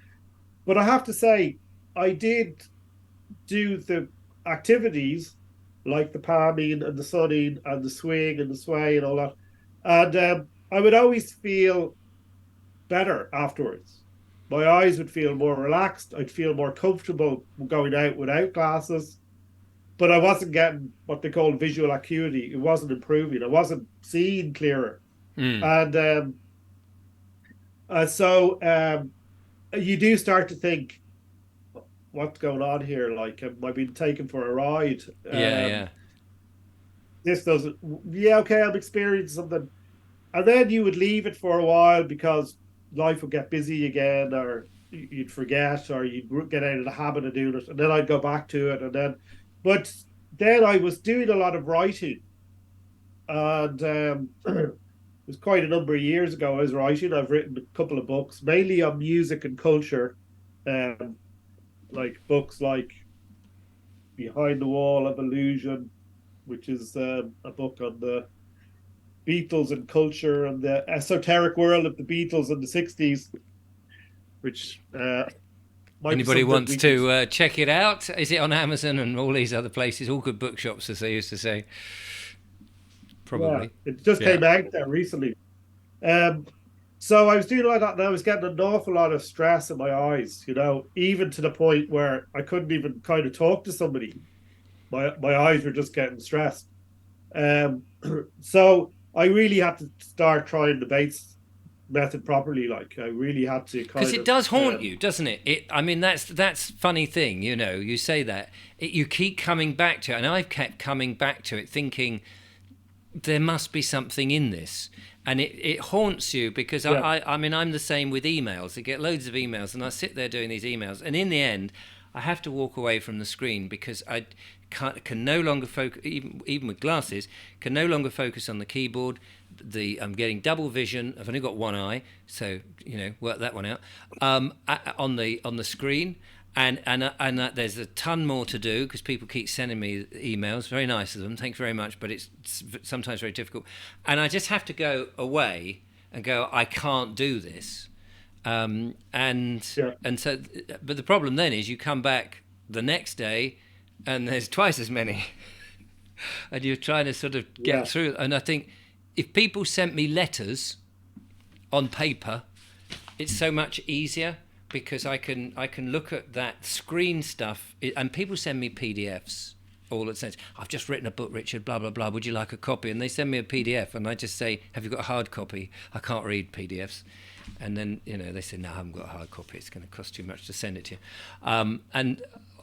but I have to say, I did do the activities like the palming and the sunning and the swing and the sway and all that, and I would always feel better afterwards. My eyes would feel more relaxed. I'd feel more comfortable going out without glasses, but I wasn't getting what they call visual acuity. It wasn't improving. I wasn't seeing clearer. Mm. And so you do start to think, what's going on here? Like, am I being taken for a ride? Yeah, yeah. This doesn't, yeah, okay, I'm experiencing something. And then you would leave it for a while because life would get busy again, or you'd forget, or you'd get out of the habit of doing it. And then I'd go back to it. But then I was doing a lot of writing. And it was quite a number of years ago I was writing. I've written a couple of books, mainly on music and culture, um, like books like Behind the Wall of Illusion, which is a book on the Beatles and culture and the esoteric world of the Beatles in the 60s, which might be Anybody something wants we could. to check it out? Is it on Amazon and all these other places? All good bookshops, as they used to say. Yeah, Probably. it just Yeah. came out there recently. Um, so I was doing like that, and I was getting an awful lot of stress in my eyes, even to the point where I couldn't even kind of talk to somebody. My eyes were just getting stressed. Um, so I really had to start trying the Bates method properly. Like I really had to Because kind it of, does haunt you, doesn't it? I mean, that's funny thing, you say that. You keep coming back to it, and I've kept coming back to it thinking, there must be something in this. And it haunts you because yeah, I mean, I'm the same with emails. I get loads of emails and I sit there doing these emails. And in the end, I have to walk away from the screen because I can no longer focus, even with glasses, can no longer focus on the keyboard. I'm getting double vision. I've only got one eye, so work that one out. On the screen, and there's a ton more to do because people keep sending me emails. Very nice of them, thanks very much, but it's sometimes very difficult. And I just have to go away and go, I can't do this. yeah, And so, but the problem then is you come back the next day and there's twice as many. And you're trying to sort of yeah, get through. And I think if people sent me letters on paper, it's so much easier because I can look at that screen stuff. And people send me PDFs all at once. I've just written a book, Richard, blah, blah, blah. Would you like a copy? And they send me a PDF and I just say, have you got a hard copy? I can't read PDFs. And then, they say, no, I haven't got a hard copy. It's going to cost too much to send it to you.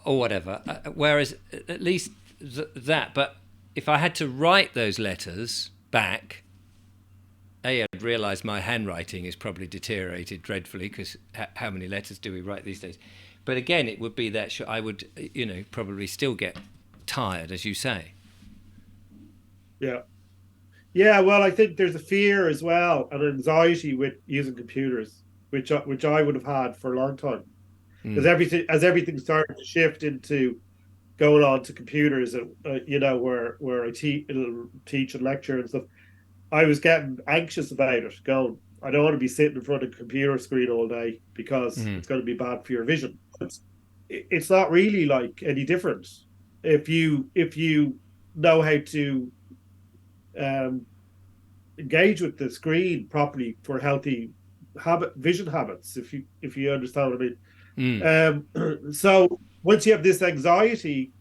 Or whatever. Whereas at least that, but if I had to write those letters back, I'd realise my handwriting is probably deteriorated dreadfully because how many letters do we write these days? But again, it would be that I would, probably still get tired, as you say. yeah. Yeah, well, I think there's a fear as well, and anxiety with using computers, which I would have had for a long time, because Mm. everything started to shift into going on to computers, where I teach and lecture and stuff. I was getting anxious about it. Going, I don't want to be sitting in front of a computer screen all day because Mm. it's going to be bad for your vision. It's not really like any different if you know how to um, engage with the screen properly for healthy vision habits. If you understand what I Mm. mean. So once you have this anxiety,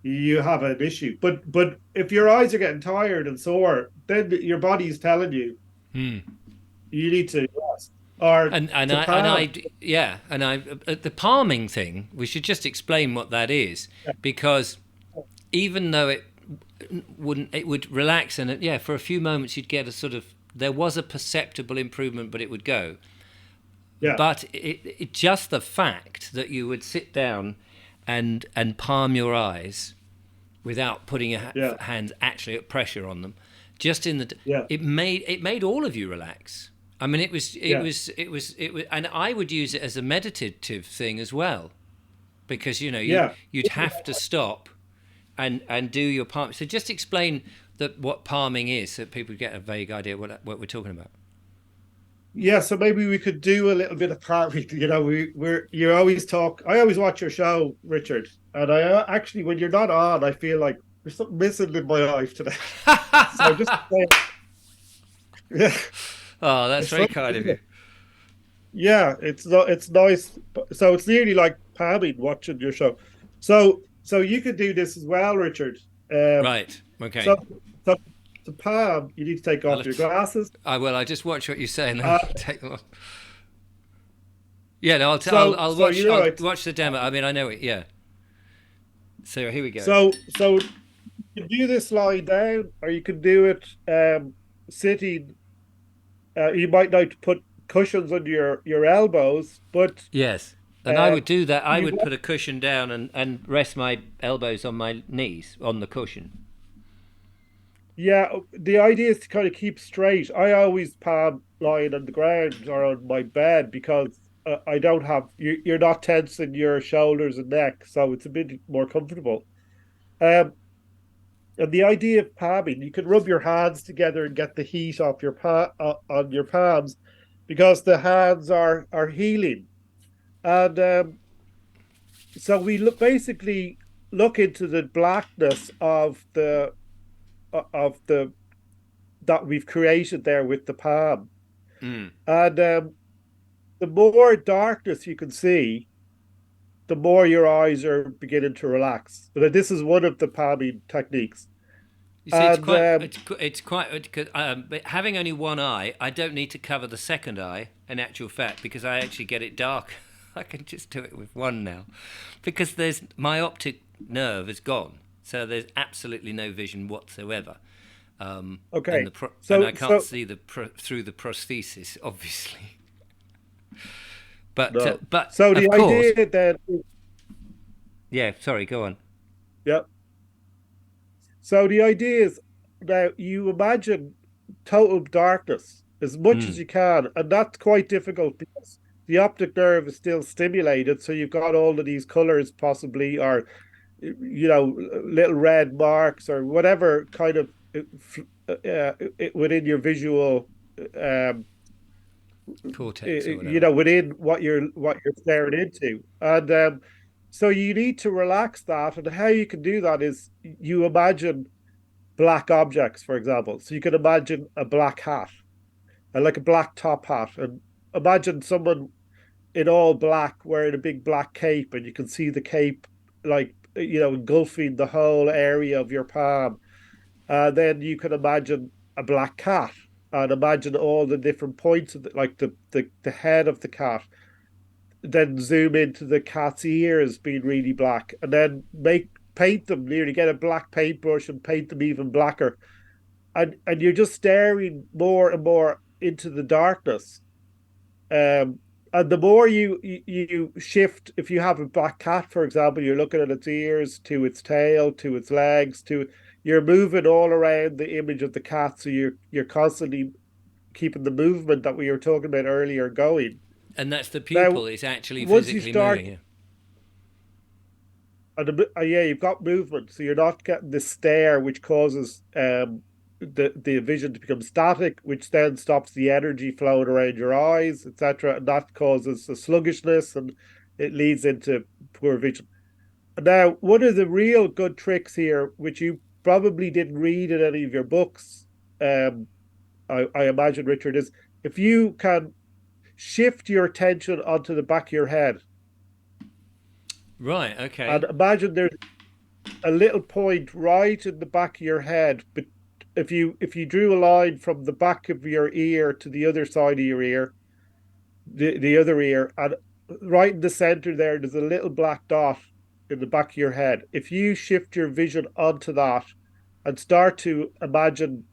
you have an issue. But if your eyes are getting tired and sore, then your body is telling you Mm. you need to rest or And to I and palm. I yeah, and I the palming thing. We should just explain what that is because even though it would relax and for a few moments you'd get a sort of there was a perceptible improvement, but it would go. Yeah, But it just the fact that you would sit down and palm your eyes without putting your yeah, hands actually at pressure on them, just in the yeah, it made all of you relax. I mean, yeah, and I would use it as a meditative thing as well, because yeah. you'd have to stop and do your palm. So just explain what palming is, so people get a vague idea what we're talking about. Yeah, so maybe we could do a little bit of clarity. We're you always talk. I always watch your show, Richard, and I actually, when you're not on, I feel like there's something missing in my life today. So just Yeah, Oh, that's it's very like, kind of you. yeah, it's not, it's nice. So it's nearly like palming watching your show. So you could do this as well, Richard. Um, Right. Okay. so so to palm, you need to take I'll off have your to, glasses. I will. I just watch what you say and then Uh, I'll take them off. Yeah, no, I'll so watch. you know I'll it. watch the demo. I mean, I know it. Yeah. So here we go. So you can do this lying down, or you can do it sitting. You might like to put cushions under your elbows, but Yes. And I uh, would do that. I you would put a cushion down and rest my elbows on my knees on the cushion. yeah. The idea is to kind of keep straight. I always palm lying on the ground or on my bed because I don't have you're not tensing your shoulders and neck, so it's a bit more comfortable. Um, and the idea of palming, you can rub your hands together and get the heat off your on your palms because the hands are healing. And so we basically look into the blackness of the that we've created there with the palm, Mm. and the more darkness you can see, the more your eyes are beginning to relax. But this is one of the palming techniques, You see, and it's quite. But having only one eye, I don't need to cover the second eye. In actual fact, because I actually get it dark, I can just do it with one now, because there's my optic nerve is gone, so there's absolutely no vision whatsoever. okay, And I can't so see through the prosthesis, obviously. But no, but so the of course, idea then, yeah. Sorry, go on. yeah. So the idea is now you imagine total darkness as much as Mm. you can, and that's quite difficult because the optic nerve is still stimulated. So you've got all of these colors, possibly, or little red marks or whatever kind of within your visual, um, Cortex or whatever. within what you're staring into, and so you need to relax that. And how you can do that is you imagine black objects, for example. So you can imagine a black hat and like a black top hat, and imagine someone in all black wearing a big black cape, and you can see the cape like engulfing the whole area of your palm. Then you can imagine a black cat and imagine all the different points of like the head of the cat. Then zoom into the cat's ears being really black, and then make paint them nearly get a black paintbrush and paint them even blacker, and you're just staring more and more into the darkness. Um, and the more you shift, if you have a black cat, for example, you're looking at its ears to its tail to its legs to you're moving all around the image of the cat, so you're constantly keeping the movement that we were talking about earlier going. And that's the Now, pupil is actually once you physically start, moving here. yeah, you've got movement, so you're not getting the stare, which causes the vision to become static, which then stops the energy flowing around your eyes, etc. And that causes a sluggishness, and it leads into poor vision. Now, one of the real good tricks here, which you probably didn't read in any of your books, um, I imagine, Richard, is if you can shift your attention onto the back of your head Right. and Okay. imagine there's a little point right in the back of your head, but if you drew a line from the back of your ear to the other side of your ear, the other ear, and right in the center there's a little black dot in the back of your head. If you shift your vision onto that and start to imagine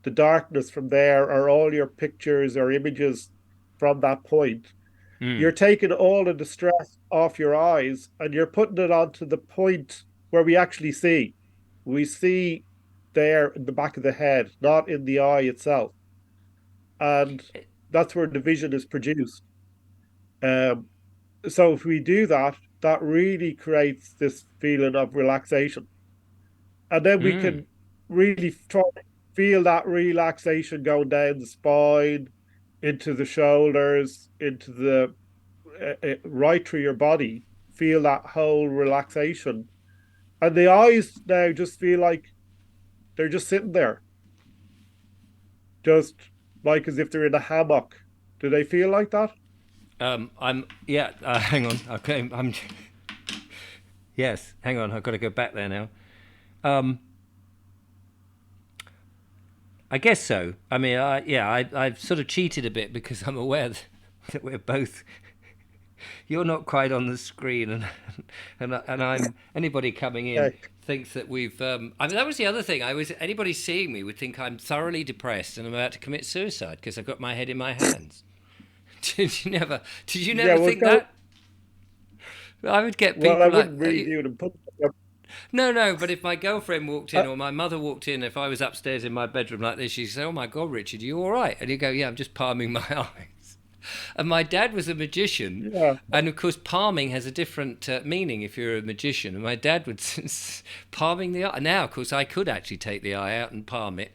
the darkness from there, or all your pictures or images from that point, Mm. you're taking all of the stress off your eyes and you're putting it onto the point where we actually see. We see there in the back of the head, not in the eye itself. And that's where the vision is produced. Um, so if we do that, that really creates this feeling of relaxation. And then we Mm. can really try to feel that relaxation going down the spine, into the shoulders, into the right through your body. Feel that whole relaxation. And the eyes now just feel like they're just sitting there, just. like as if they're in a hammock. Do they feel like that? I'm yeah. Hang on. Okay. I'm yes. Hang on. I've got to go back there now. Um, I guess so. I mean, I've sort of cheated a bit because I'm aware that we're both. You're not quite on the screen, and I'm anybody coming in Okay. thinks that we've. I mean, that was the other thing. I was anybody seeing me would think I'm thoroughly depressed and I'm about to commit suicide because I've got my head in my hands. Did you never? Did you Yeah, never well, think that? I would get well, I people like. wouldn't really do it in public. No, no, but if my girlfriend walked Uh, in or my mother walked in, if I was upstairs in my bedroom like this, she'd say, "Oh my God, Richard, are you all right?" And you go, "Yeah, I'm just palming my eyes." And my dad was a magician, yeah. and of course, palming has a different meaning if you're a magician. And my dad would palming the eye. Now, of course, I could actually take the eye out and palm it,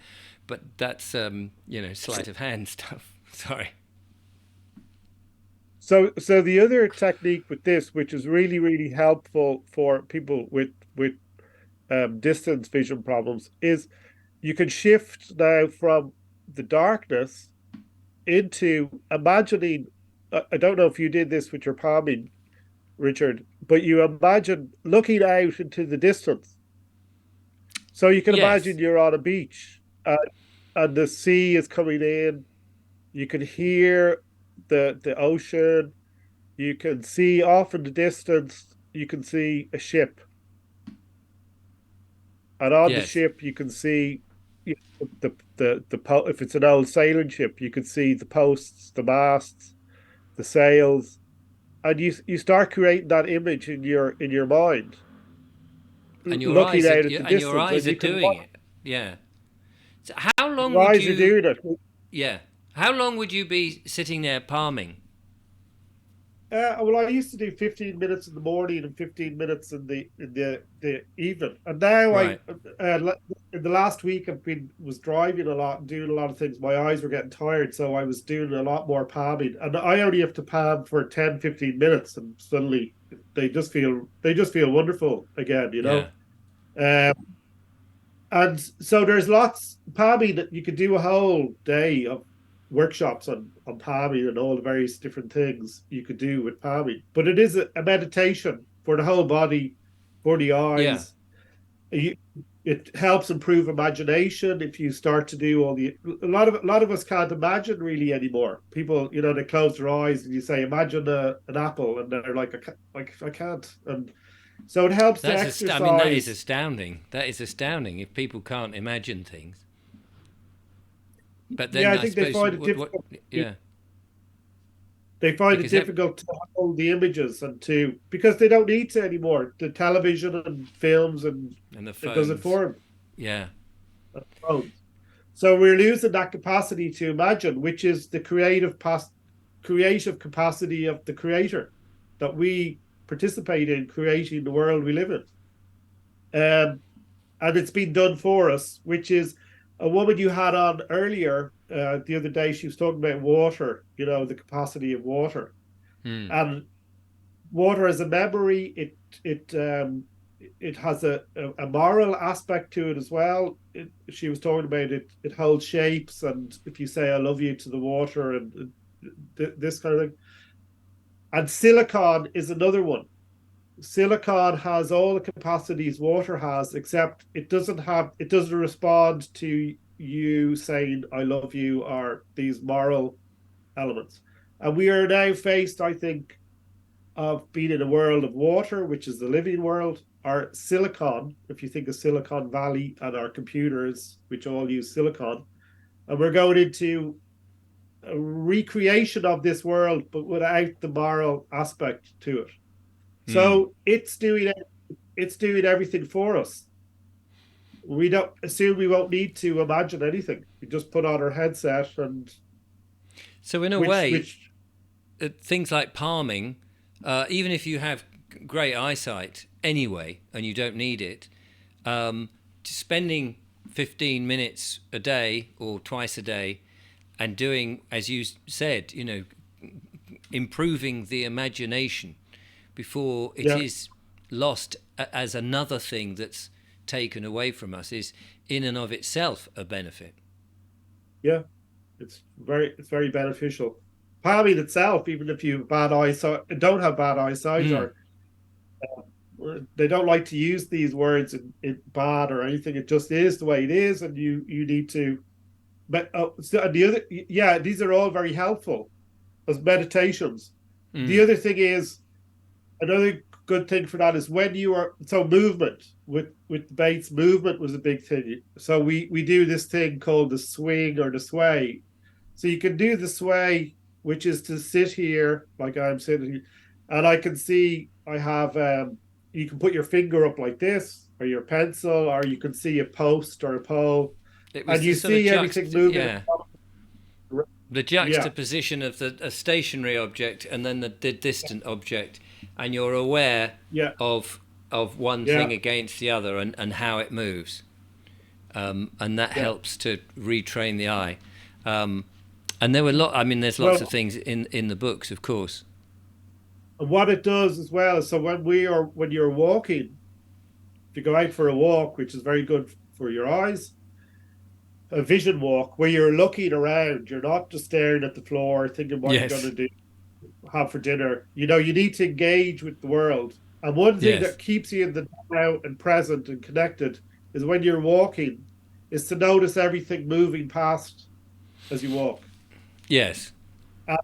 but that's sleight of hand stuff. Sorry. So the other technique with this, which is really, really helpful for people with distance vision problems, is you can shift now from the darkness into imagining. I don't know if you did this with your palming, Richard, but you imagine looking out into the distance. So you can imagine Yes. you're on a beach, and the sea is coming in. You can hear the ocean. You can see off in the distance. You can see a ship, and on the Yes. ship you can see if it's an old sailing ship, you can see the posts, the masts, the sails, and you start creating that image in your mind, And your looking eyes are out at the and your distance, eyes and are you can doing watch. it. Yeah. So how long Your would eyes are you? doing it. Yeah. How long would you be sitting there palming? Well, I used to do 15 minutes in the morning and 15 minutes in the evening, and now Right. in the last week I've been was driving a lot and doing a lot of things. My eyes were getting tired, so I was doing a lot more palming, and I only have to palm for 10, 15 minutes, and suddenly they just feel wonderful again, you Yeah. know. Um, and so there's lots palming that you could do a whole day of workshops on palming and all the various different things you could do with palming. But it is a meditation for the whole body, for the Yeah. eyes. You, it helps improve imagination if you start to do all the a lot of us can't imagine really anymore. People, you know, they close their eyes and you say, imagine an apple, and they're like, I can't. And so it helps to I mean, that is exercise. astounding. That is astounding if people can't imagine things. But Yeah, then I I think they suppose find it what difficult. yeah, They find it because that difficult to hold the images and to because they don't need to anymore. The television and films and and the it does it phones. for Yeah. them. Phones. So we're losing that capacity to imagine, which is the creative capacity of the creator that we participate in creating the world we live in. And it's been done for us, which is a woman you had on earlier the other day. She was talking about water, you know, the capacity of water. Hmm. And water as a memory, it has a moral aspect to it as well. She was talking about it holds shapes, and if you say I love you to the water and this kind of thing. And silicon is another one. Silicon has all the capacities water has, except it doesn't respond to you saying I love you or these moral elements. And we are now faced, I think, of being in a world of water, which is the living world, or silicon, if you think of Silicon Valley and our computers, which all use silicon. And we're going into a recreation of this world, but without the moral aspect to it. Hmm. So it's doing everything for us. We don't assume we won't need to imagine anything. We just put on our headset and So in a way, which things like palming, even if you have great eyesight anyway and you don't need it, spending 15 minutes a day or twice a day and doing, as you said, improving the imagination before it yeah, is lost as another thing that's taken away from us is in and of itself a benefit. yeah, it's very beneficial. Palming itself, even if you have bad eyesight, don't have bad eyesight, Mm. or they don't like to use these words in bad or anything. It just is the way it is, and you need to. But so the other, yeah, these are all very helpful as meditations. The Mm. other thing is another good thing for that is when you are so movement with Bates, movement was a big thing. So we do this thing called the swing or the sway. So you can do the sway, which is to sit here like I'm sitting here, and I can see I have you can put your finger up like this or your pencil, or you can see a post or a pole, It and was the you sort of see everything moving. yeah, the Yeah, juxtaposition of a stationary object and then the distant object, and you're aware yeah, of one yeah, thing against the other and how it moves, and that yeah. helps to retrain the eye. Um, and there were I mean, there's lots of Well, things in the books, of course. what it does as well is so when you're walking, if you go out for a walk, which is very good for your eyes, a vision walk where you're looking around, you're not just staring at the floor thinking what you're going Yes, to do have for dinner. You need to engage with the world. And one thing yes, that keeps you in the now and present and connected is when you're walking, is to notice everything moving past as you walk. yes. Uh,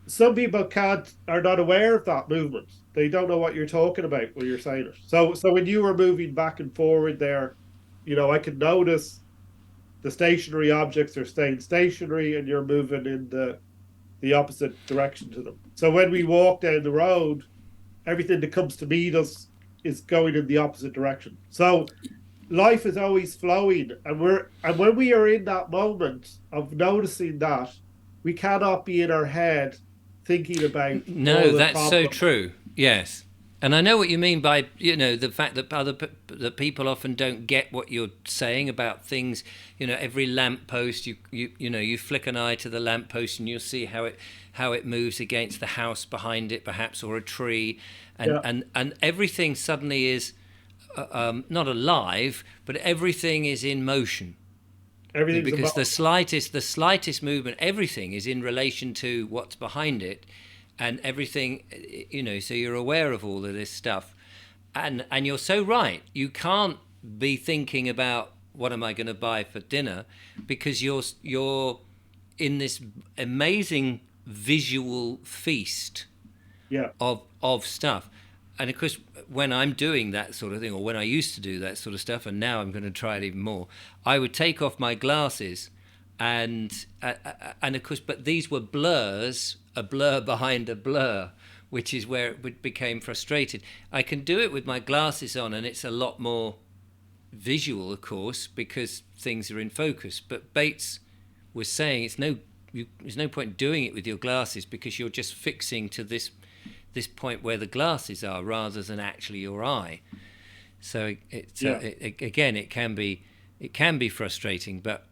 some people can't are not aware of that movement. They don't know what you're talking about when you're saying it. So when you were moving back and forward there, I could notice the stationary objects are staying stationary and you're moving in the opposite direction to them. So when we walk down the road, everything that comes to meet us is going in the opposite direction. So life is always flowing, and when we are in that moment of noticing that, we cannot be in our head thinking about all No, the that's so problems. true. Yes. And I know what you mean by, the fact that that people often don't get what you're saying about things. Every lamppost, you flick an eye to the lamppost and you'll see how it moves against the house behind it, perhaps, or a tree, and Yeah, everything suddenly is not alive, but everything is in motion. everything's Because about. the slightest movement, everything is in relation to what's behind it, and everything, so you're aware of all of this stuff, and you're so right. You can't be thinking about what am I going to buy for dinner, because you're in this amazing visual feast Yeah, of stuff. And of course, when I'm doing that sort of thing, or when I used to do that sort of stuff, and now I'm going to try it even more, I would take off my glasses, and of course, but these were blurs, a blur behind a blur, which is where it became frustrated. I can do it with my glasses on, and it's a lot more visual, of course, because things are in focus. But Bates was saying there's no point doing it with your glasses, because you're just fixing to this point where the glasses are rather than actually your eye. So yeah, again, it can be frustrating, but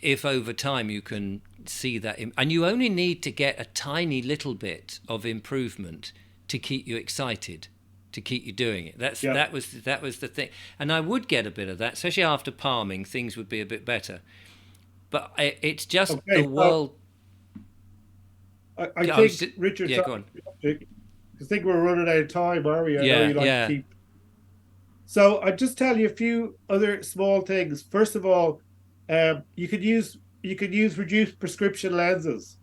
if over time you can see that, and you only need to get a tiny little bit of improvement to keep you excited, to keep you doing it. yeah. That was the thing, and I would get a bit of that, especially after palming. Things would be a bit better, but it's just the Okay, so world. I I was think just, Richard, yeah, sorry, go on. I think we're running out of time, are we? I know Yeah, you like to yeah. keep. So I just tell you a few other small things. First of all, you could use reduced prescription lenses.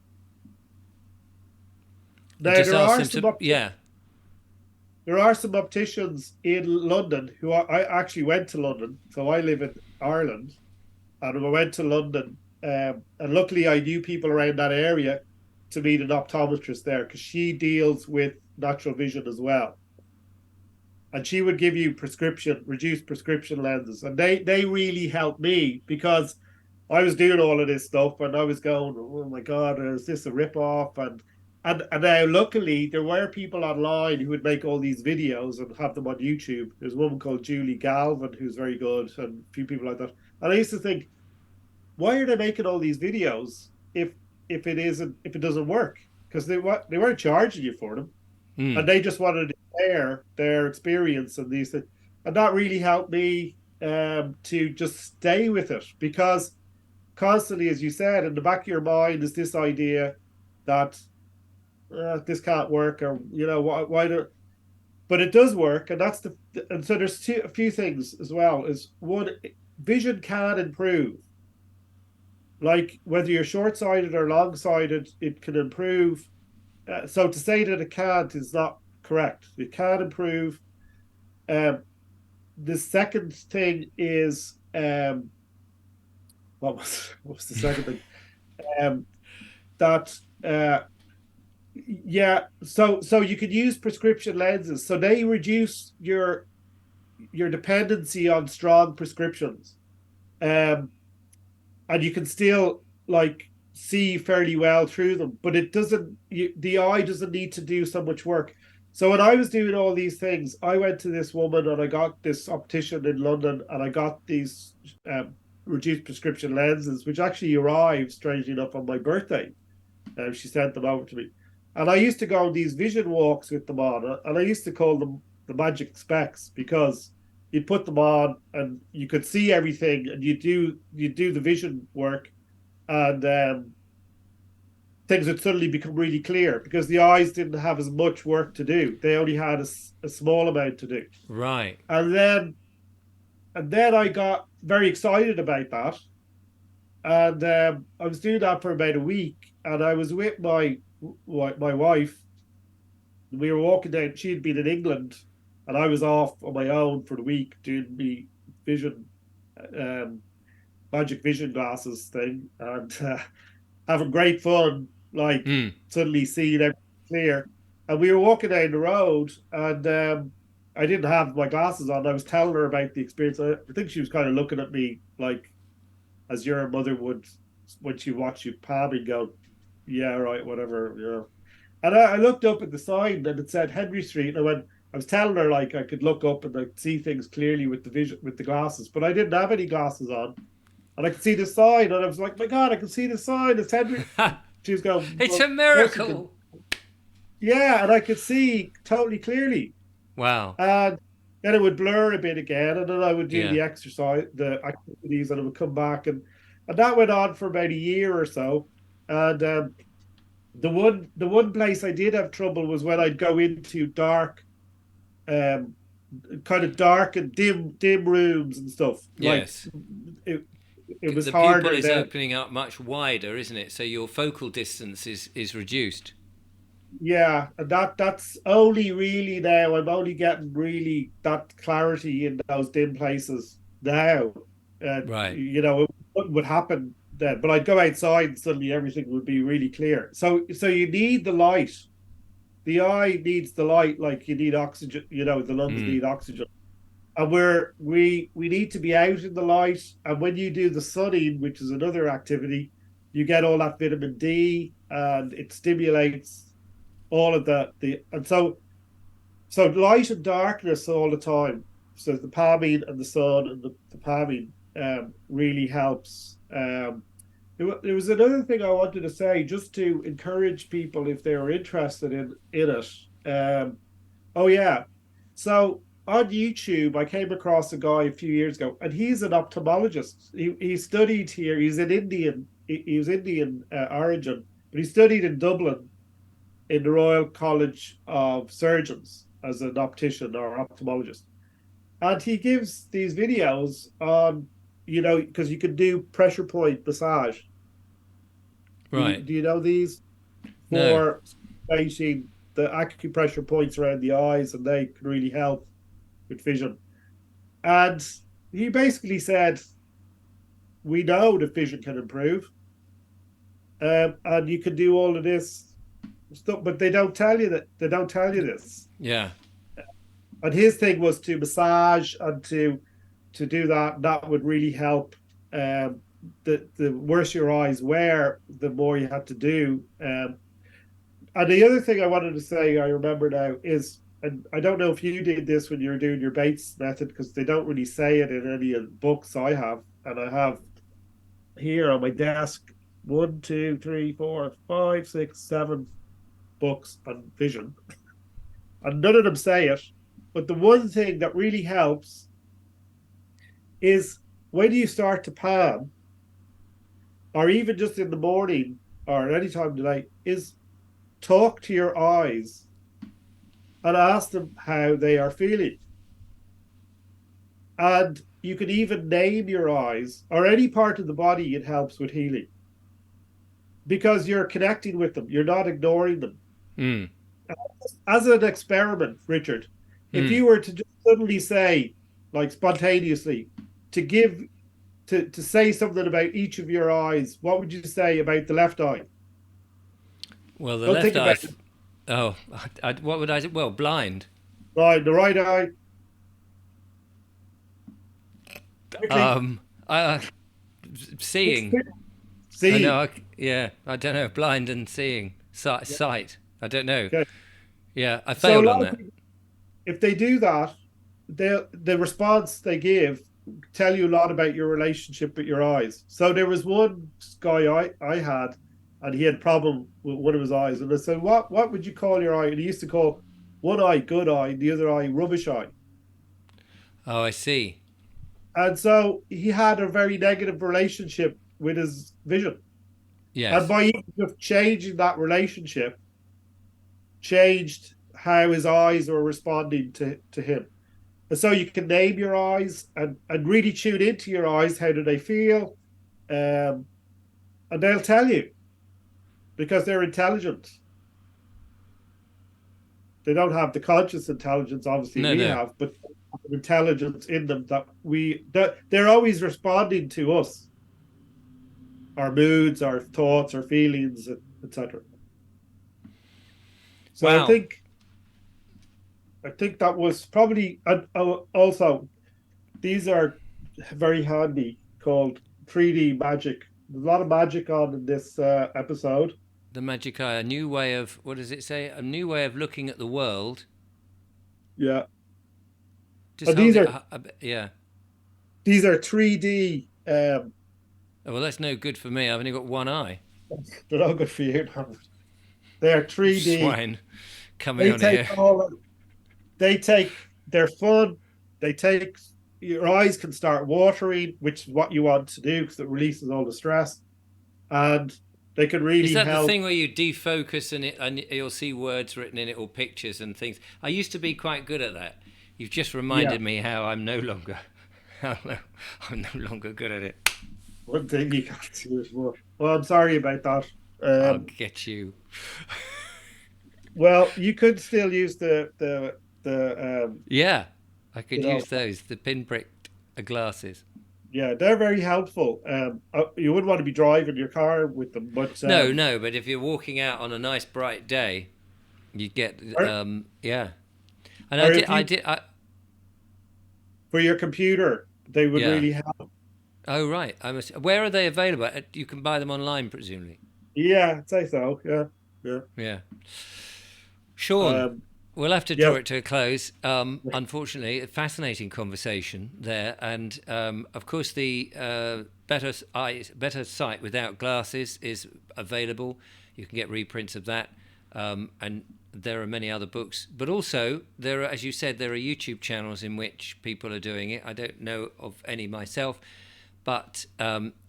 Now Just ask them to, yeah. there are some opticians in London who I actually went to London, so I live in Ireland, and I went to London, and luckily I knew people around that area to meet an optometrist there because she deals with natural vision as well, and she would give you reduced prescription lenses, and they really helped me because I was doing all of this stuff and I was going, oh my god, is this a rip off? And now luckily there were people online who would make all these videos and have them on YouTube. There's a woman called Julie Galvin who's very good, and a few people like that. And I used to think, why are they making all these videos if it doesn't work? Because they weren't charging you for them, Mm. and they just wanted to share their experience and these things. And that really helped me to just stay with it, because constantly, as you said, in the back of your mind is this idea that this can't work, or why do. But it does work, and that's and so there's a few things as well. Is one, vision can improve. Like whether you're short-sighted or long-sighted, it can improve. So to say that it can't is not correct. It can improve. Um, the second thing is what was the second thing? Um, that yeah, so you could use prescription lenses. So they reduce your dependency on strong prescriptions. Um, and you can still like see fairly well through them, but it doesn't the eye doesn't need to do so much work. So when I was doing all these things, I went to this woman and I got this optician in London, and I got these reduced prescription lenses, which actually arrived strangely enough on my birthday. She sent them over to me, and I used to go on these vision walks with them on, and I used to call them the magic specs, because you put them on and you could see everything, and you do the vision work, and things would suddenly become really clear because the eyes didn't have as much work to do. They only had a small amount to do. Right. And then I got very excited about that, and I was doing that for about a week, and I was with my wife. We were walking down. She'd been in England, and I was off on my own for the week doing the vision, um, magic vision glasses thing, and having great fun. Like suddenly seeing everything clear, and we were walking down the road, and I didn't have my glasses on. I was telling her about the experience. I think she was kind of looking at me like, as your mother would when she watched you palming, go, "Yeah, right, whatever." Yeah. And I looked up at the sign and it said Henry Street. And I was telling her like I could look up and I could see things clearly with the vision, with the glasses, but I didn't have any glasses on, and I could see the sign, and I was like, "My God, I can see the sign. It's Henry." She was going, It's "Well, a of course you can." miracle. Yeah, and I could see totally clearly. Wow. And then it would blur a bit again, and then I would do Yeah. the activities, and it would come back, and that went on for about a year or so. And the one place I did have trouble was when I'd go into dark, um, kind of dark and dim rooms and stuff. Like Yes. it, it was The pupil harder is then. opening up much wider, isn't it? So your focal distance is reduced. Yeah, and that's only really now. I'm only getting really that clarity in those dim places now. Right. It would happen then, but I'd go outside and suddenly everything would be really clear. So you need the light. The eye needs the light, like you need oxygen. The lungs Mm. need oxygen, and we need to be out in the light. And when you do the sunning, which is another activity, you get all that vitamin D, and it stimulates all of the and so light and darkness all the time. So the palming and the sun and the palming really helps. There was another thing I wanted to say, just to encourage people if they are interested in it. Oh yeah, so on YouTube I came across a guy a few years ago, and he's an ophthalmologist. He studied here. He's an Indian. He was Indian origin, but he studied in Dublin in the Royal College of Surgeons as an optician or ophthalmologist. And he gives these videos on, because you can do pressure point massage. Right. Do you know these? No. For placing the acupressure points around the eyes, and they can really help with vision. And he basically said, we know that vision can improve, and you can do all of this stuff, but they don't tell you that. They don't tell you this. Yeah. And his thing was to massage and to do that. And that would really help. The worse your eyes were, the more you had to do. And the other thing I wanted to say, I remember now, is, and I don't know if you did this when you were doing your Bates method, because they don't really say it in any of the books I have. And I have here on my desk 1, 2, 3, 4, 5, 6, 7 books on vision, and none of them say it. But the one thing that really helps is when you start to palm, or even just in the morning or any time of the night, is talk to your eyes and ask them how they are feeling. And you can even name your eyes or any part of the body. It helps with healing because you're connecting with them. You're not ignoring them. Mm. As an experiment, Richard, if Mm. you were to just suddenly say, like spontaneously, to give to say something about each of your eyes, what would you say about the left eye? Well, the Don't left think eye. about it. Oh, what would I say? Well, blind. Right, the right eye, quickly. Um, seeing. I know. See. Yeah, I don't know. Blind and seeing. Yeah, Sight. I don't know. okay. Yeah, I So a failed on lot of that. people, if they do that, the response they give tell you a lot about your relationship with your eyes. So there was one guy I had, and he had a problem with one of his eyes, and I said, "What would you call your eye?" And he used to call one eye good eye, and the other eye rubbish eye. Oh, I see. And so he had a very negative relationship with his vision. And Yes. by even just changing that relationship, changed how his eyes were responding to him. And so you can name your eyes and really tune into your eyes. How do they feel? Um, and they'll tell you because they're intelligent. They don't have the conscious intelligence, obviously, No, we no. have, but intelligence in them that they're always responding to us, our moods, our thoughts, our feelings, etc. So Wow. I think that was probably, and also these are very handy, called 3D magic. There's a lot of magic on in this episode. The magic eye. A new way of, what does it say? A new way of looking at the world. Yeah, Just and hold it. Yeah. these are 3D. Oh, well, that's no good for me. I've only got one eye. They're not good for you. They are 3D. Swine coming They on take here. all. They take. They're fun. They take. Your eyes can start watering, which is what you want to do because it releases all the stress, and they can Is really that the help. thing where you defocus and you'll see words written in it or pictures and things? I used to be quite good at that. You've just Yeah, reminded me how I'm no longer. I'm no longer good at it. one thing you can't do is more. Well, I'm sorry about that. I'll Um, get you. well, you could still use the Yeah, I you could know, use those. The pinprick glasses. yeah, they're very helpful. You wouldn't want to be driving your car with them, but No, no, but if you're walking out on a nice bright day, you get or, yeah. And or if I you did for your computer, they would yeah. really help. Oh right, I must. Where are they available? You can buy them online, presumably. Yeah, I'd say so. Yeah, yeah, Yeah. Sean, um, we'll have to draw yes, it to a close. Unfortunately, a fascinating conversation there, and of course the better sight without glasses is available. You can get reprints of that, and there are many other books. But also there are, as you said, there are YouTube channels in which people are doing it. I don't know of any myself. But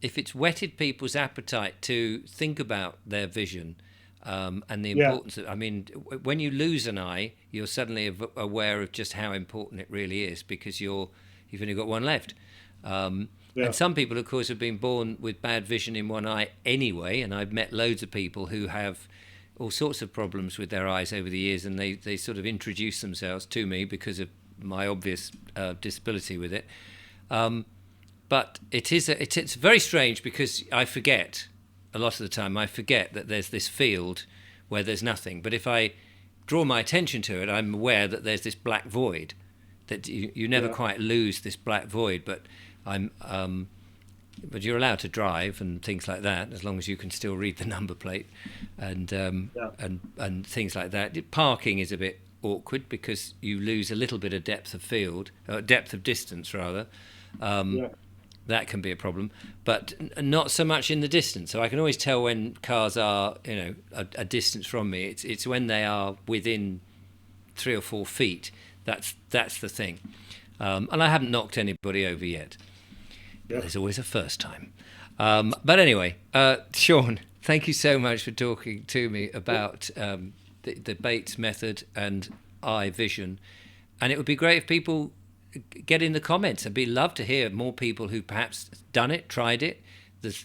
if it's whetted people's appetite to think about their vision and the yeah, importance of, I mean, when you lose an eye, you're suddenly aware of just how important it really is because you've only got one left. yeah, And some people, of course, have been born with bad vision in one eye anyway. And I've met loads of people who have all sorts of problems with their eyes over the years, and they sort of introduce themselves to me because of my obvious disability with it. But it's very strange because I forget a lot of the time. I forget that there's this field where there's nothing. But if I draw my attention to it, I'm aware that there's this black void. That you never yeah, quite lose this black void. But but you're allowed to drive and things like that as long as you can still read the number plate, and yeah, and things like that. Parking is a bit awkward because you lose a little bit of depth of field, depth of distance rather. yeah, That can be a problem, but not so much in the distance. So I can always tell when cars are, a distance from me. It's when they are within 3 or 4 feet. That's the thing. And I haven't knocked anybody over yet. But yeah. there's always a first time. But anyway, Sean, thank you so much for talking to me about the Bates method and eye vision. And it would be great if people get in the comments. I'd be love to hear more people who perhaps done it, tried it,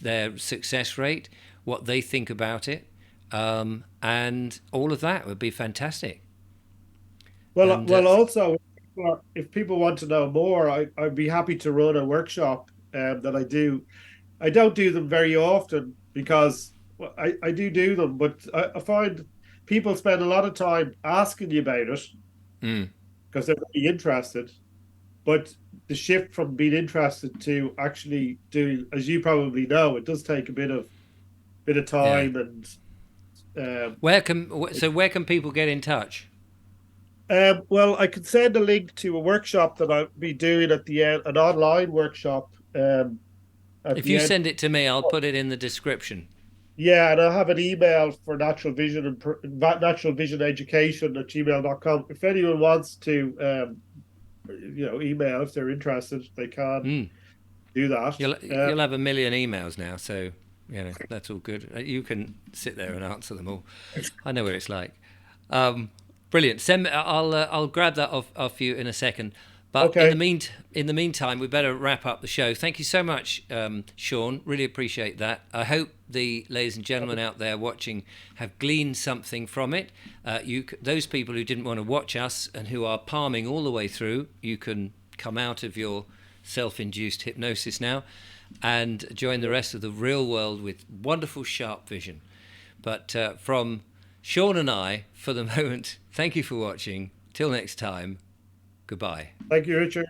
their success rate, what they think about it, and all of that would be fantastic. Well, And also, if people want to know more, I'd be happy to run a workshop that I do. I don't do them very often because well, I do them, but I find people spend a lot of time asking you about it mm, because they're really interested. But the shift from being interested to actually doing, as you probably know, it does take a bit of yeah, time and where can people get in touch? well, I could send a link to a workshop that I'll be doing at the end, an online workshop at If the you end. send it to me, I'll put it in the description. Yeah, and I'll have an email for natural vision and natural vision education at gmail.com. If anyone wants to, email if they're interested, they can Mm. do that. You'll have a million emails now, so that's all good. You can sit there and answer them all. I know what it's like. Um, Brilliant. Send me, I'll grab that off you in a second. But Okay. in the meantime, we better wrap up the show. Thank you so much, Sean. Really appreciate that. I hope the ladies and gentlemen out there watching have gleaned something from it. Those people who didn't want to watch us and who are palming all the way through, you can come out of your self-induced hypnosis now and join the rest of the real world with wonderful sharp vision. But from Sean and I, for the moment, thank you for watching. Till next time, goodbye. Thank you, Richard.